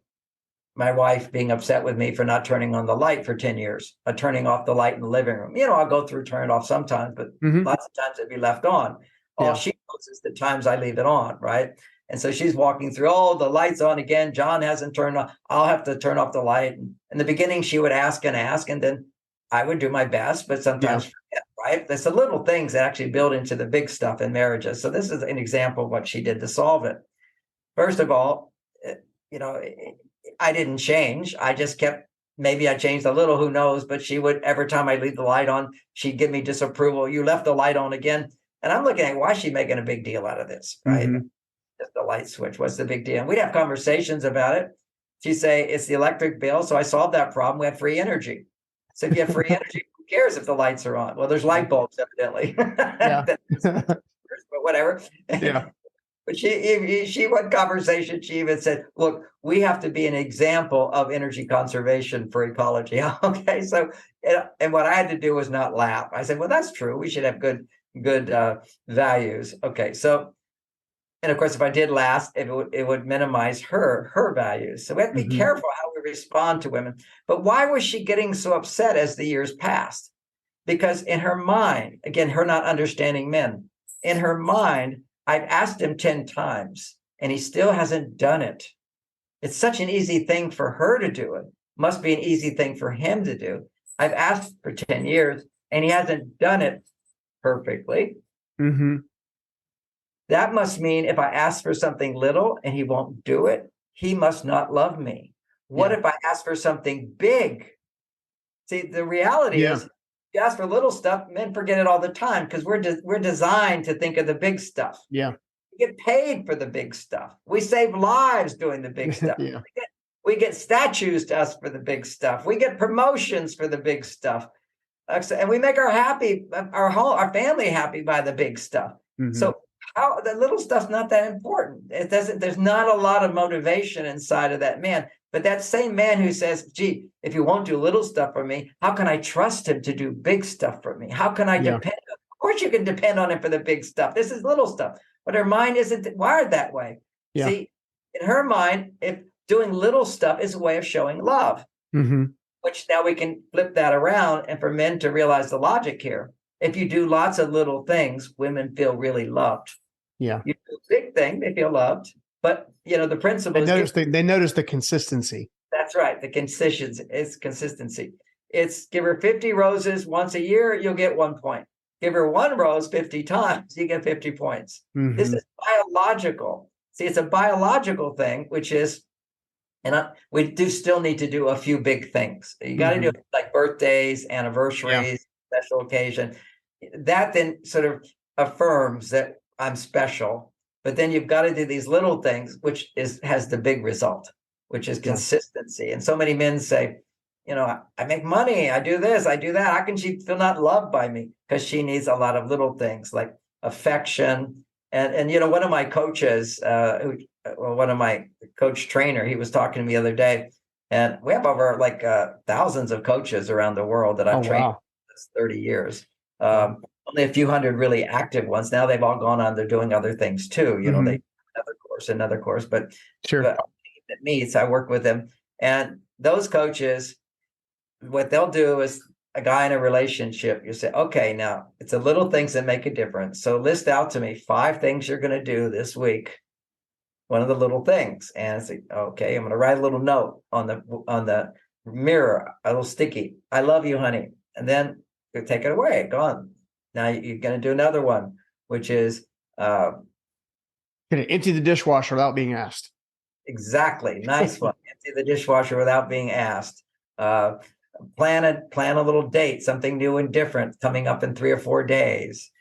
my wife being upset with me for not turning on the light for 10 years, turning off the light in the living room. I'll go through, turn it off sometimes, but lots of times it'd be left on. All she knows is the times I leave it on, right? And so she's walking through, the light's on again. John hasn't turned on. I'll have to turn off the light. And in the beginning, she would ask, and then I would do my best, but sometimes forget, right? There's the little things that actually build into the big stuff in marriages. So this is an example of what she did to solve it. First of all, I didn't change. I just kept, maybe I changed a little, who knows, but she would, every time I leave the light on, she'd give me disapproval. You left the light on again. And I'm looking at, why is she making a big deal out of this, right? Just the light switch. What's the big deal? And we'd have conversations about it. She'd say, it's the electric bill. So I solved that problem. We have free energy. So if you have free energy, who cares if the lights are on? Well, there's light bulbs, evidently. But whatever. Yeah. But she went conversation. She even said, look, we have to be an example of energy conservation for ecology. Okay. So, and what I had to do was not laugh. I said, well, that's true. We should have good values. Okay. So, and of course, if I did laugh, it would minimize her values. So we have to be careful how we respond to women. But why was she getting so upset as the years passed? Because in her mind, again, her not understanding men, in her mind, I've asked him 10 times and he still hasn't done it. It's such an easy thing for her to do it. Must be an easy thing for him to do. I've asked for 10 years and he hasn't done it perfectly. That must mean if I ask for something little and he won't do it, he must not love me. What if I ask for something big? See, the reality is, you ask for little stuff, men forget it all the time because we're designed to think of the big stuff. Yeah. We get paid for the big stuff. We save lives doing the big stuff. We get statues to us for the big stuff. We get promotions for the big stuff. And we make our family happy by the big stuff. So how the little stuff's not that important. There's not a lot of motivation inside of that man. But that same man who says, gee, if you won't do little stuff for me, how can I trust him to do big stuff for me? How can I depend on him? Of course you can depend on him for the big stuff. This is little stuff. But her mind isn't wired that way. See, in her mind, if doing little stuff is a way of showing love, which now we can flip that around and for men to realize the logic here. If you do lots of little things, women feel really loved. You do a big thing, they feel loved. But, the principle is... They notice the consistency. That's right. The consistency. It's give her 50 roses once a year, you'll get 1 point. Give her one rose 50 times, you get 50 points. This is biological. See, it's a biological thing, which is, and we do still need to do a few big things. You got to do like birthdays, anniversaries, special occasion. That then sort of affirms that I'm special. But then you've got to do these little things, which has the big result, which is consistency. And so many men say, I make money, I do this, I do that. How can she feel not loved by me? Because she needs a lot of little things like affection, And one of my coaches, one of my coach trainer, he was talking to me the other day, and we have over like thousands of coaches around the world that I've trained wow. for this 30 years. Only a few hundred really active ones. Now they've all gone on. They're doing other things too. They another course, but Sure. but at meets, I work with them, and those coaches, what they'll do is a guy in a relationship, you say, okay, now it's the little things that make a difference. So list out to me 5 things you're going to do this week. One of the little things, and say, okay, I'm going to write a little note on the mirror, a little sticky. I love you, honey, and then you take it away. Gone. Now you're going to do another one, which is Can empty the dishwasher without being asked. Exactly. Nice one. Empty the dishwasher without being asked. Plan a little date, something new and different coming up in 3 or 4 days.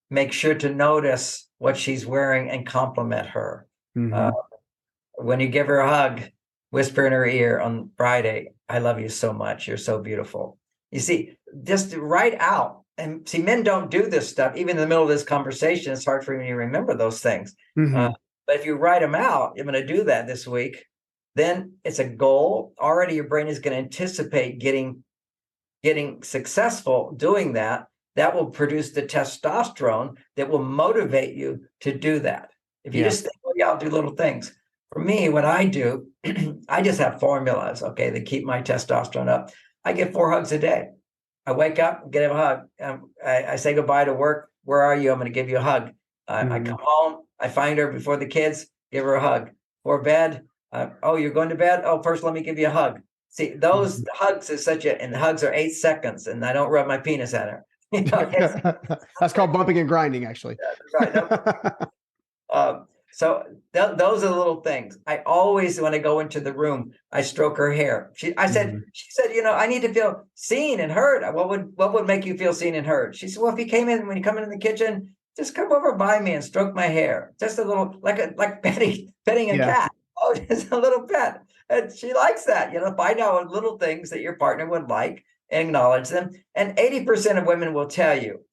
Make sure to notice what she's wearing and compliment her. When you give her a hug, whisper in her ear on Friday, I love you so much. You're so beautiful. You see, just write out. And see, men don't do this stuff. Even in the middle of this conversation, it's hard for me to remember those things. But if you write them out, I'm going to do that this week. Then it's a goal. Already your brain is going to anticipate getting successful doing that. That will produce the testosterone that will motivate you to do that. If you just think, well, yeah, I'll do little things. For me, what I do, I just have formulas, okay, that keep my testosterone up. I get 4 hugs a day. I wake up, get a hug. I say goodbye to work. Where are you? I'm going to give you a hug. I come home. I find her before the kids, give her a hug. For bed, oh, you're going to bed? Oh, first, let me give you a hug. See, those hugs is and the hugs are 8 seconds, and I don't rub my penis at her. That's called bumping and grinding, actually. Right. So those are the little things. I always, when I go into the room, I stroke her hair. She said, I need to feel seen and heard. What would make you feel seen and heard? She said, well, if you came in, when you come into the kitchen, just come over by me and stroke my hair. Just a little, like petting a cat. Oh, just a little pet. And she likes that. Find out little things that your partner would like and acknowledge them. And 80% of women will tell you.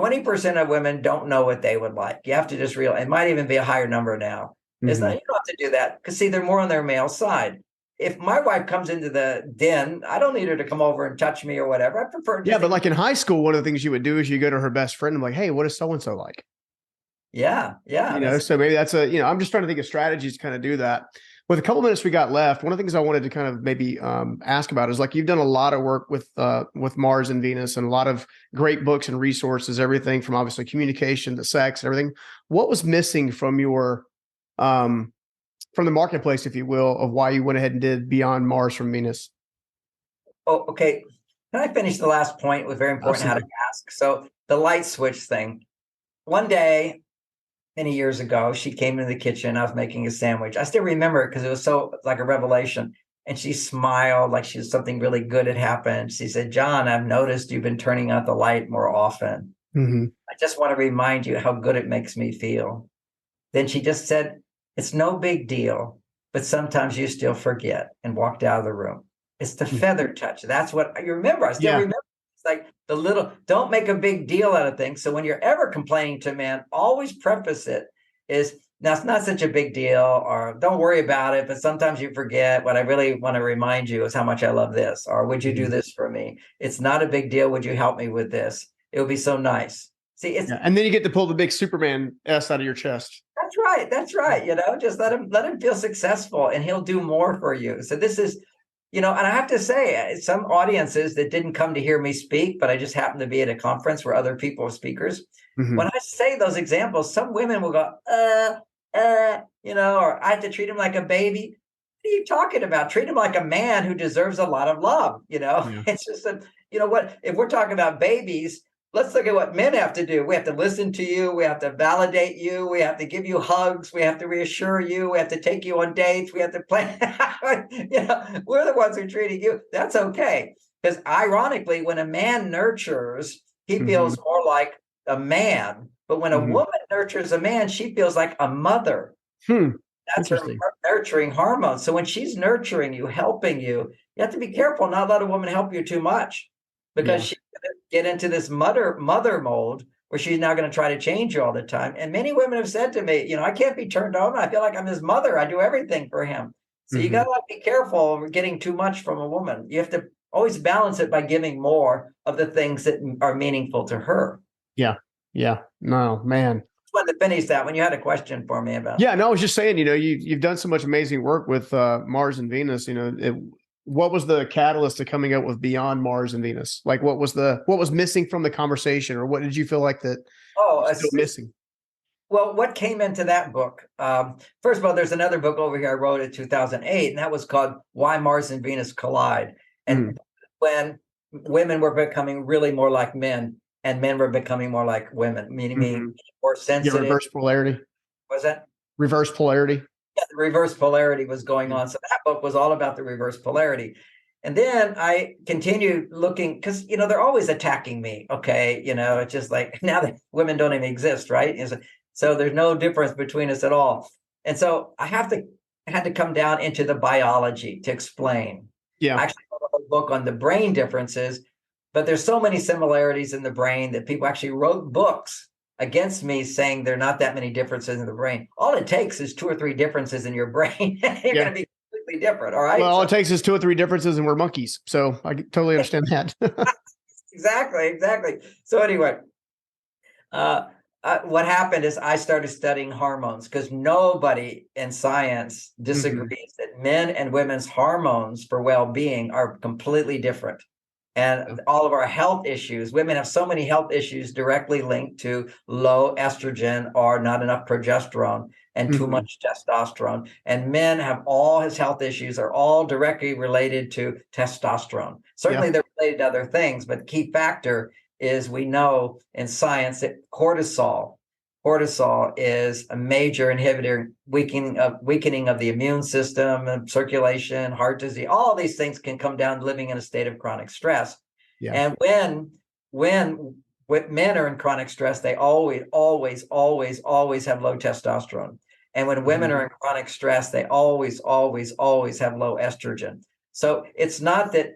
20% of women don't know what they would like. You have to just realize, it might even be a higher number now. It's not, you don't have to do that, because see, they're more on their male side. If my wife comes into the den, I don't need her to come over and touch me or whatever. I prefer. But like in high school, one of the things you would do is you go to her best friend and be like, hey, what is so-and-so like? Yeah. So maybe that's I'm just trying to think of strategies to kind of do that. With a couple minutes we got left, one of the things I wanted to kind of maybe ask about is, like, you've done a lot of work with Mars and Venus, and a lot of great books and resources, everything from obviously communication to sex and everything. What was missing from your from the marketplace, if you will, of why you went ahead and did Beyond Mars from Venus? Oh, okay. Can I finish the last point? It was very important. Absolutely. How to ask. So the light switch thing. One day, many years ago, she came into the kitchen. I was making a sandwich. I still remember it because it was so like a revelation. And she smiled like something really good had happened. She said, John, I've noticed you've been turning out the light more often. I just want to remind you how good it makes me feel. Then she just said, it's no big deal, but sometimes you still forget, and walked out of the room. It's the feather touch. That's what I remember. I still remember. It's like the little, don't make a big deal out of things. So when you're ever complaining to a man, always preface it is, now it's not such a big deal, or don't worry about it, but sometimes you forget. What I really want to remind you is how much I love this, or would you do this for me? It's not a big deal. Would you help me with this? It would be so nice. See, and then you get to pull the big Superman S out of your chest. That's right. Just let him feel successful, and he'll do more for you. So this is, and I have to say, some audiences that didn't come to hear me speak, but I just happened to be at a conference where other people are speakers. When I say those examples, some women will go, or I have to treat him like a baby. What are you talking about? Treat him like a man who deserves a lot of love. It's just what, if we're talking about babies, let's look at what men have to do. We have to listen to you. We have to validate you. We have to give you hugs. We have to reassure you. We have to take you on dates. We have to plan. We're the ones who are treating you. That's okay. Because ironically, when a man nurtures, he feels more like a man. But when a woman nurtures a man, she feels like a mother. That's her nurturing hormone. So when she's nurturing you, helping you, you have to be careful not to let a woman help you too much, because she's going to get into this mother mold where she's now going to try to change you all the time. And many women have said to me, I can't be turned on. I feel like I'm his mother. I do everything for him. So you got to be careful of getting too much from a woman. You have to always balance it by giving more of the things that are meaningful to her. Yeah. Yeah. No, man. Just wanted to finish that when you had a question for me about. Yeah, no, I was just saying, you've done so much amazing work with Mars and Venus. What was the catalyst to coming up with Beyond Mars and Venus? Like, what was missing from the conversation, or what did you feel like that was still missing? Well, what came into that book? First of all, there's another book over here I wrote in 2008, and that was called Why Mars and Venus Collide. And when women were becoming really more like men, and men were becoming more like women, meaning more sensitive. Yeah, reverse polarity. Was that? Reverse polarity. Yeah, the reverse polarity was going on. So that book was all about the reverse polarity. And then I continued looking, because, they're always attacking me. Okay. It's just like now that women don't even exist, right? So there's no difference between us at all. And so I had to come down into the biology to explain. Yeah. I actually wrote a book on the brain differences, but there's so many similarities in the brain that people actually wrote books against me saying there are not that many differences in the brain. All it takes is 2 or 3 differences in your brain. You're going to be completely different. All right. Well, all it takes is 2 or 3 differences and we're monkeys. So I totally understand that. Exactly. So anyway, what happened is I started studying hormones, because nobody in science disagrees that men and women's hormones for well-being are completely different. And all of our health issues, women have so many health issues directly linked to low estrogen or not enough progesterone and too much testosterone. And men have all his health issues are all directly related to testosterone. Certainly they're related to other things, but the key factor is we know in science that cortisol is a major inhibitor, weakening of the immune system, circulation, heart disease. All these things can come down to living in a state of chronic stress. And when men are in chronic stress, they always have low testosterone. And when women are in chronic stress, they always have low estrogen. So it's not that,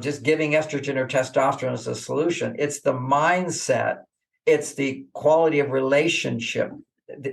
just giving estrogen or testosterone is a solution. It's the mindset. It's the quality of relationship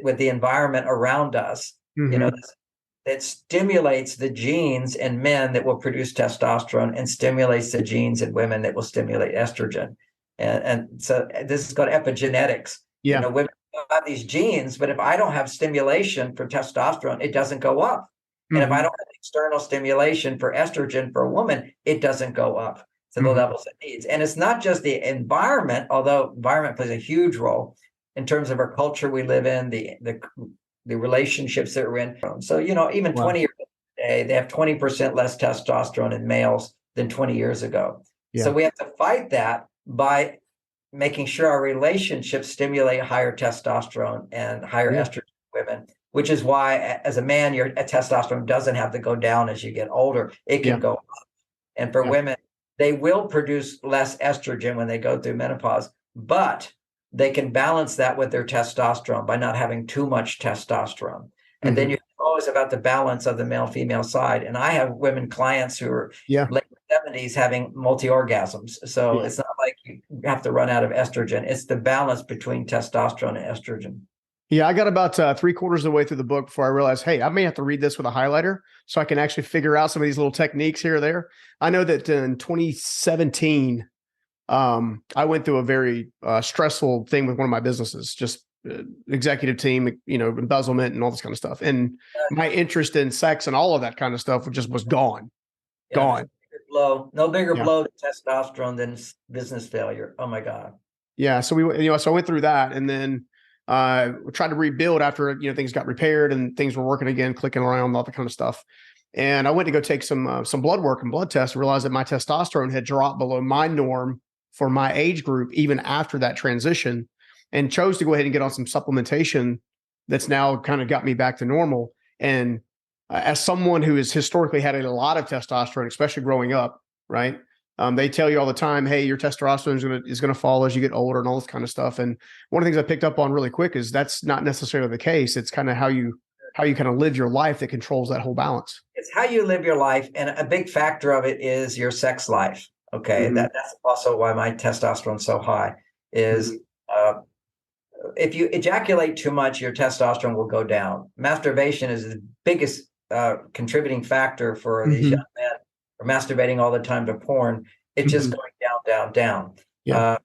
with the environment around us, that stimulates the genes in men that will produce testosterone and stimulates the genes in women that will stimulate estrogen. And so this is called epigenetics. Women have these genes, but if I don't have stimulation for testosterone, it doesn't go up. And if I don't have external stimulation for estrogen for a woman, it doesn't go up to the levels it needs. And it's not just the environment, although environment plays a huge role in terms of our culture we live in, the relationships that we're in. So, even 20 years today, they have 20% less testosterone in males than 20 years ago. So we have to fight that by making sure our relationships stimulate higher testosterone and higher estrogen in women, which is why as a man, your testosterone doesn't have to go down as you get older. It can go up. And for women, they will produce less estrogen when they go through menopause, but they can balance that with their testosterone by not having too much testosterone. And then you're always about the balance of the male-female side. And I have women clients who are late 70s having multi-orgasms. So it's not like you have to run out of estrogen. It's the balance between testosterone and estrogen. Yeah, I got about 3/4 of the way through the book before I realized, hey, I may have to read this with a highlighter so I can actually figure out some of these little techniques here or there. I know that in 2017, I went through a very stressful thing with one of my businesses, just executive team, embezzlement and all this kind of stuff. And my interest in sex and all of that kind of stuff just was gone. Gone. No bigger blow to testosterone than business failure. Oh my God. Yeah. So so I went through that, and then tried to rebuild after things got repaired and things were working again, clicking around, all that kind of stuff. And I went to go take some blood work and blood tests and realized that my testosterone had dropped below my norm for my age group, even after that transition, and chose to go ahead and get on some supplementation that's now kind of got me back to normal. And as someone who has historically had a lot of testosterone, especially growing up, right? They tell you all the time, hey, your testosterone is going to fall as you get older and all this kind of stuff. And one of the things I picked up on really quick is that's not necessarily the case. It's kind of how you kind of live your life that controls that whole balance. It's how you live your life. And a big factor of it is your sex life. Okay. That's also why my testosterone is so high is If you ejaculate too much, your testosterone will go down. Masturbation is the biggest contributing factor for these young men who are masturbating all the time to porn. It's just going down, down, down. Yeah.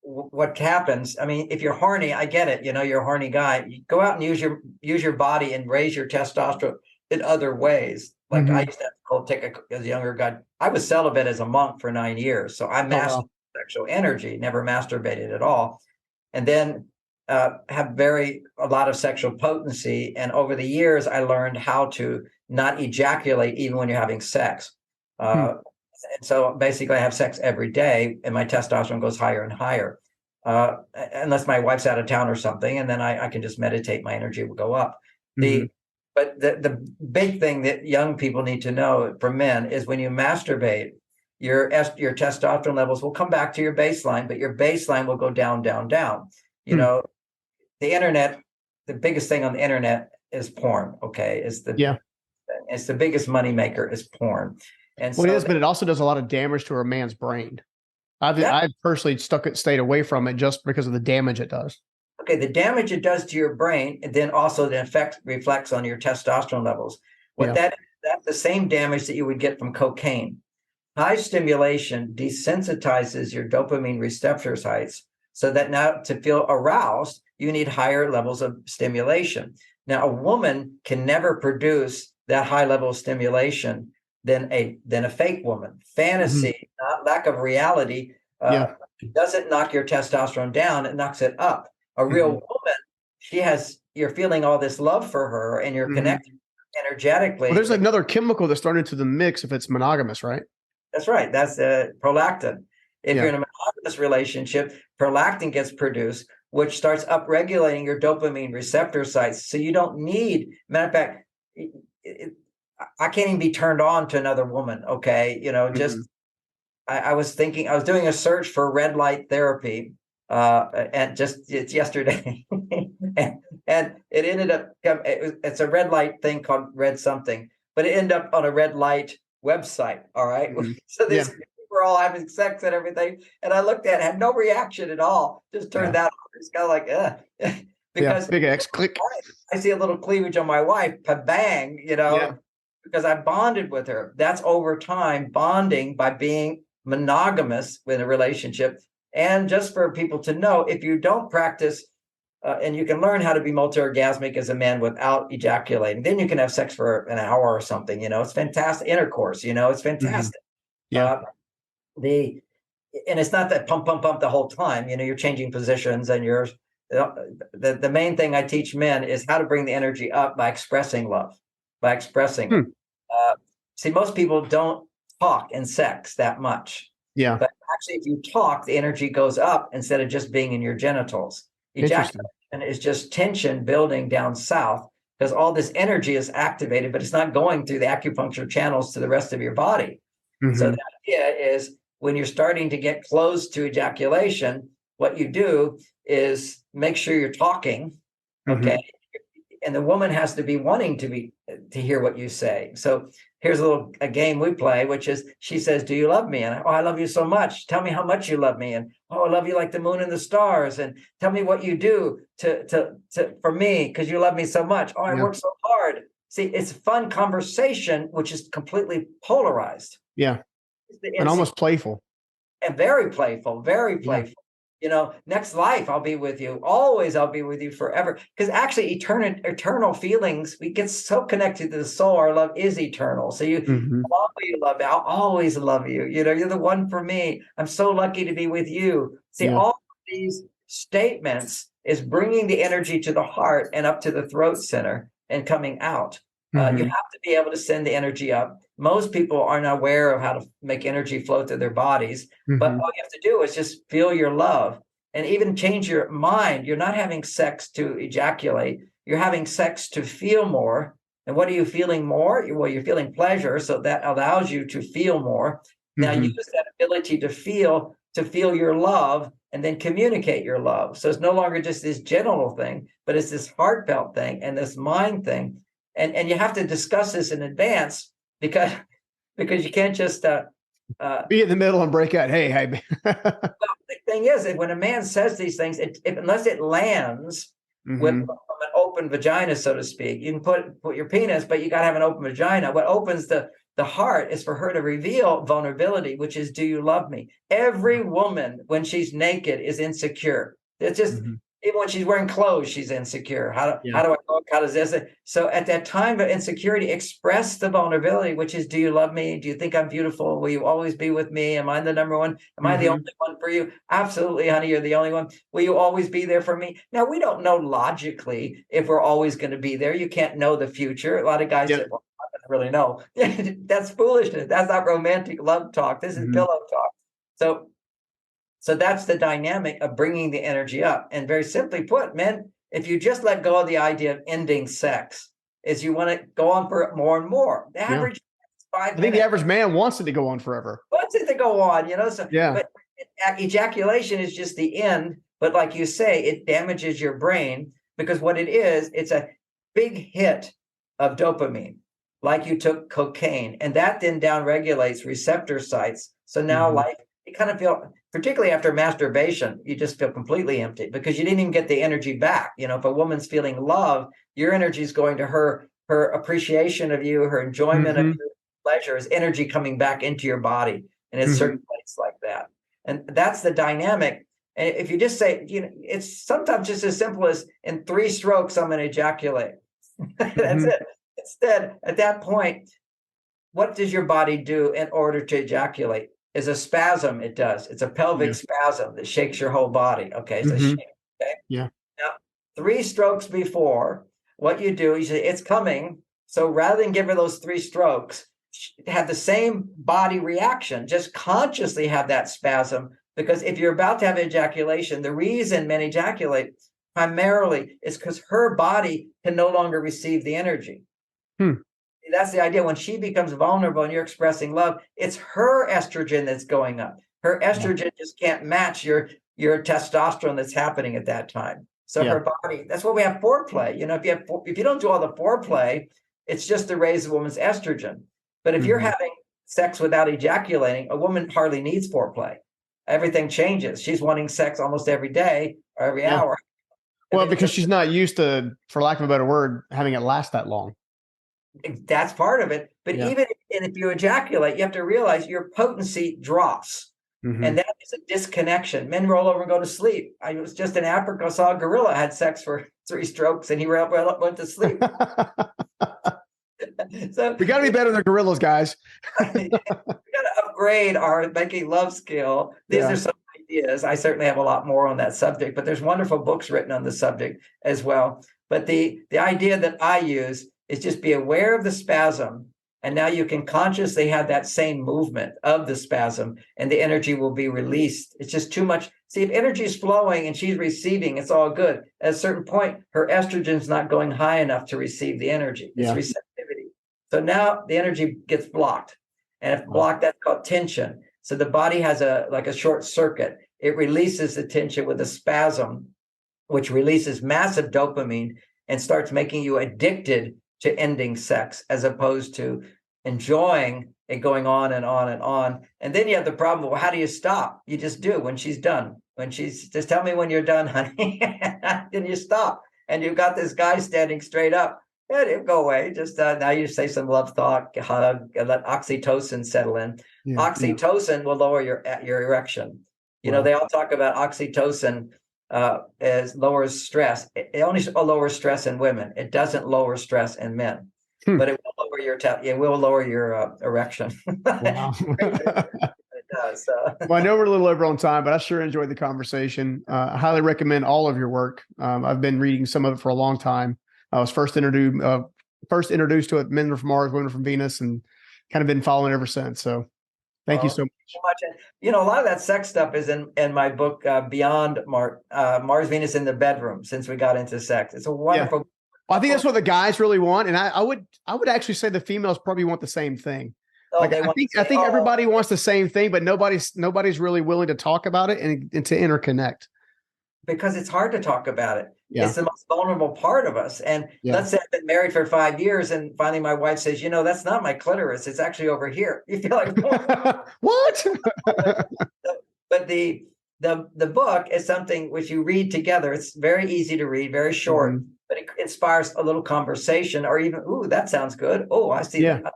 What happens? I mean, if you're horny, I get it. You're a horny guy. You go out and use your body and raise your testosterone in other ways. Like I used to have cold take as a younger guy. I was celibate as a monk for 9 years, so I mastered sexual energy, never masturbated at all, and then have a lot of sexual potency. And over the years, I learned how to not ejaculate even when you're having sex. And so basically, I have sex every day, and my testosterone goes higher and higher, unless my wife's out of town or something, and then I can just meditate. My energy will go up. But the big thing that young people need to know for men is when you masturbate, your testosterone levels will come back to your baseline, but your baseline will go down, down, down. The internet, the biggest thing on the internet is porn. Okay, it's the biggest money maker is porn. And well, it is, but it also does a lot of damage to a man's brain. I've personally stayed away from it just because of the damage it does. Okay, the damage it does to your brain, and then also the effect reflects on your testosterone levels. That's the same damage that you would get from cocaine. High stimulation desensitizes your dopamine receptor sites, so that now to feel aroused, you need higher levels of stimulation. Now, a woman can never produce that high level of stimulation than a fake woman. Fantasy, not lack of reality, doesn't knock your testosterone down; it knocks it up. A real woman, you're feeling all this love for her, and you're connected energetically. Well, there's another chemical that's thrown into the mix if it's monogamous, right? That's right. That's prolactin. If you're in a monogamous relationship, prolactin gets produced, which starts upregulating your dopamine receptor sites. So you don't need, matter of fact, I can't even be turned on to another woman. Okay. I was doing a search for red light therapy, and it's yesterday, and it ended up, it's a red light thing called red something, but it ended up on a red light website. All right. So these people were all having sex and everything. And I looked at it, had no reaction at all. Just turned out, it's kind of like, because big X click. I see a little cleavage on my wife, bang, because I bonded with her. That's over time bonding by being monogamous in a relationship. And just for people to know, if you don't practice, and you can learn how to be multi-orgasmic as a man without ejaculating, then you can have sex for an hour or something. It's fantastic intercourse. It's fantastic. And it's not that pump the whole time. You're changing positions, and the main thing I teach men is how to bring the energy up by expressing love, by expressing it. See, most people don't talk in sex that much. But actually, if you talk, the energy goes up instead of just being in your genitals. Ejaculation is just tension building down south because all this energy is activated, but it's not going through the acupuncture channels to the rest of your body. So the idea is when you're starting to get close to ejaculation, what you do is make sure you're talking, okay? And the woman has to be wanting to hear what you say. So here's a game we play, which is she says, "Do you love me?" And I love you so much. Tell me how much you love me. And I love you like the moon and the stars. And tell me what you do for me because you love me so much. I work so hard. See, it's a fun conversation, which is completely polarized. And almost playful. And very playful, very playful. Next life, I'll be with you. Always, I'll be with you forever. Because actually, eternal feelings, we get so connected to the soul. Our love is eternal. So you love me. I'll always love you. You're the one for me. I'm so lucky to be with you. See, all of these statements is bringing the energy to the heart and up to the throat center and coming out. You have to be able to send the energy up. Most people aren't aware of how to make energy flow through their bodies, but all you have to do is just feel your love and even change your mind. You're not having sex to ejaculate. You're having sex to feel more. And what are you feeling more? Well, you're feeling pleasure, so that allows you to feel more. Now use that ability to feel your love and then communicate your love. So it's no longer just this genital thing, but it's this heartfelt thing and this mind thing. And you have to discuss this in advance because you can't just be in the middle and break out. Hey. Well, The thing is that when a man says these things, unless it lands with Mm-hmm. an open vagina, so to speak, you can put your penis, but you got to have an open vagina. What opens the heart is for her to reveal vulnerability, which is, do you love me? Every woman, when she's naked, is insecure. It's just, Mm-hmm. even when she's wearing clothes, she's insecure. How do Yeah. I look? How does this? So at that time of insecurity, express the vulnerability, which is, do you love me? Do you think I'm beautiful? Will you always be with me? Am I the number one? Am I the Mm-hmm. only one for you? Absolutely, honey, you're the only one. Will you always be there for me? Now, we don't know logically if we're always going to be there. You can't know the future. A lot of guys say, well, I don't really know. That's foolishness. That's not romantic love talk. This is Mm-hmm. pillow talk. So that's the dynamic of bringing the energy up. And very simply put, men, if you just let go of the idea of ending sex, is you want to go on for more and more. The Yeah. average 5 I think the minutes. average man wants it to go on forever. Wants it to go on, you know. So, Yeah. but ejaculation is just the end. But like you say, it damages your brain because what it is, it's a big hit of dopamine, like you took cocaine, and that then downregulates receptor sites. So now, Mm-hmm. like, you kind of feel, particularly after masturbation, you just feel completely empty because you didn't even get the energy back. You know, if a woman's feeling love, your energy is going to her appreciation of you, her enjoyment of Mm-hmm. you, pleasure is energy coming back into your body, and it's Mm-hmm. certain places like that. And that's the dynamic. And if you just say, you know, it's sometimes just as simple as in 3 strokes, I'm going to ejaculate. That's Mm-hmm. it. Instead, at that point, what does your body do in order to ejaculate? Is a spasm. It does. It's a pelvic Yeah. spasm that shakes your whole body. Okay, it's a Mm-hmm. shake. Okay. Yeah. Now, 3 strokes before, what you do, you say, it's coming. So rather than give her those 3 strokes, have the same body reaction, just consciously have that spasm. Because if you're about to have ejaculation, the reason men ejaculate primarily is because her body can no longer receive the energy. Hmm. That's the idea. When she becomes vulnerable and you're expressing love, it's her estrogen that's going up. Her estrogen just can't match your testosterone that's happening at that time. So Yeah. her body, that's why we have foreplay. You know, if you don't do all the foreplay, it's just to raise a woman's estrogen. But if you're Mm-hmm. having sex without ejaculating, a woman hardly needs foreplay. Everything changes. She's wanting sex almost every day or every Yeah. hour. Well, because she's not used to, for lack of a better word, having it last that long. That's part of it. But Yeah. even if you ejaculate, you have to realize your potency drops. Mm-hmm. And that is a disconnection. Men roll over and go to sleep. I was just in Africa, saw a gorilla had sex for 3 strokes and he went to sleep. So We got to be better than gorillas, guys. we got to upgrade our making love skill. These are some ideas. I certainly have a lot more on that subject, but there's wonderful books written on the subject as well. But the idea that I use is just be aware of the spasm. And now you can consciously have that same movement of the spasm and the energy will be released. It's just too much. See, if energy is flowing and she's receiving, it's all good. At a certain point, her estrogen's not going high enough to receive the energy. It's receptivity. So now the energy gets blocked. And if blocked, that's called tension. So the body has a short circuit. It releases the tension with a spasm, which releases massive dopamine and starts making you addicted to ending sex as opposed to enjoying it going on and on and on. And then you have the problem, well, how do you stop? You just do when she's done. When she's, just tell me when you're done, honey. Then you stop. And you've got this guy standing straight up. And it'll go away. Just now you say some love thought, hug, and let oxytocin settle in. Yeah. Oxytocin will lower your erection. You know, they all talk about oxytocin as lowers stress. It only lowers stress in women. It doesn't lower stress in men, but it will lower your erection. Wow. It does. Well, I know we're a little over on time, but I sure enjoyed the conversation. I highly recommend all of your work. I've been reading some of it for a long time. I was first introduced to it, Men Are from Mars, Women Are from Venus, and kind of been following ever since. So thank you so much. And, you know, a lot of that sex stuff is in my book, Beyond Mars, Venus in the Bedroom, since we got into sex. It's a wonderful. Well, I think that's what the guys really want. And I would actually say the females probably want the same thing. I think everybody wants the same thing, but nobody's really willing to talk about it and to interconnect. Because it's hard to talk about it. Yeah. It's the most vulnerable part of us. And let's say I've been married for 5 years and finally my wife says, you know, that's not my clitoris. It's actually over here. You feel like, what? But the the book is something which you read together. It's very easy to read, very short, but it inspires a little conversation, or even, ooh, that sounds good. Oh, I see that.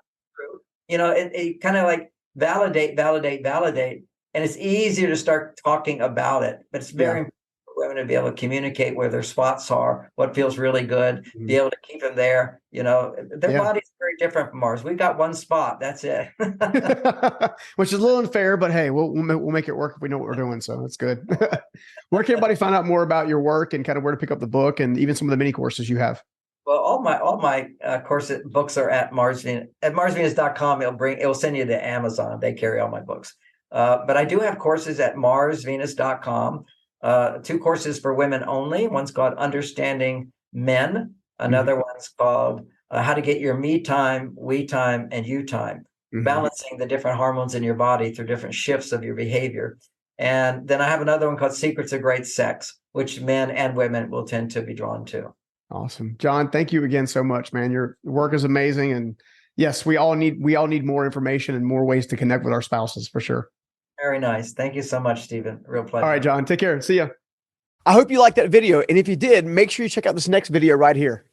You know, it kind of like validate. And it's easier to start talking about it, but it's very important for women to be able to communicate where their spots are, what feels really good, be able to keep them there. You know, their body's very different from ours. We've got one spot. That's it. Which is a little unfair, but hey, we'll make it work if we know what we're doing. So that's good. Where can everybody find out more about your work and kind of where to pick up the book and even some of the mini courses you have? Well, all my course books are at MarsVenus. At MarsVenus.com, it will send you to Amazon. They carry all my books. But I do have courses at MarsVenus.com. 2 courses for women only. One's called Understanding Men. Another one's called How to Get Your Me Time, We Time, and You Time. Balancing the different hormones in your body through different shifts of your behavior. And then I have another one called Secrets of Great Sex, which men and women will tend to be drawn to. Awesome. John, thank you again so much, man. Your work is amazing. And yes, we all need more information and more ways to connect with our spouses for sure. Very nice. Thank you so much, Stephen. Real pleasure. All right, John, take care. See ya. I hope you liked that video. And if you did, make sure you check out this next video right here.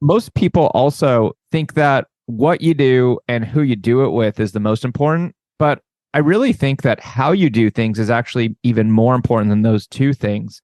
Most people also think that what you do and who you do it with is the most important, but I really think that how you do things is actually even more important than those 2 things.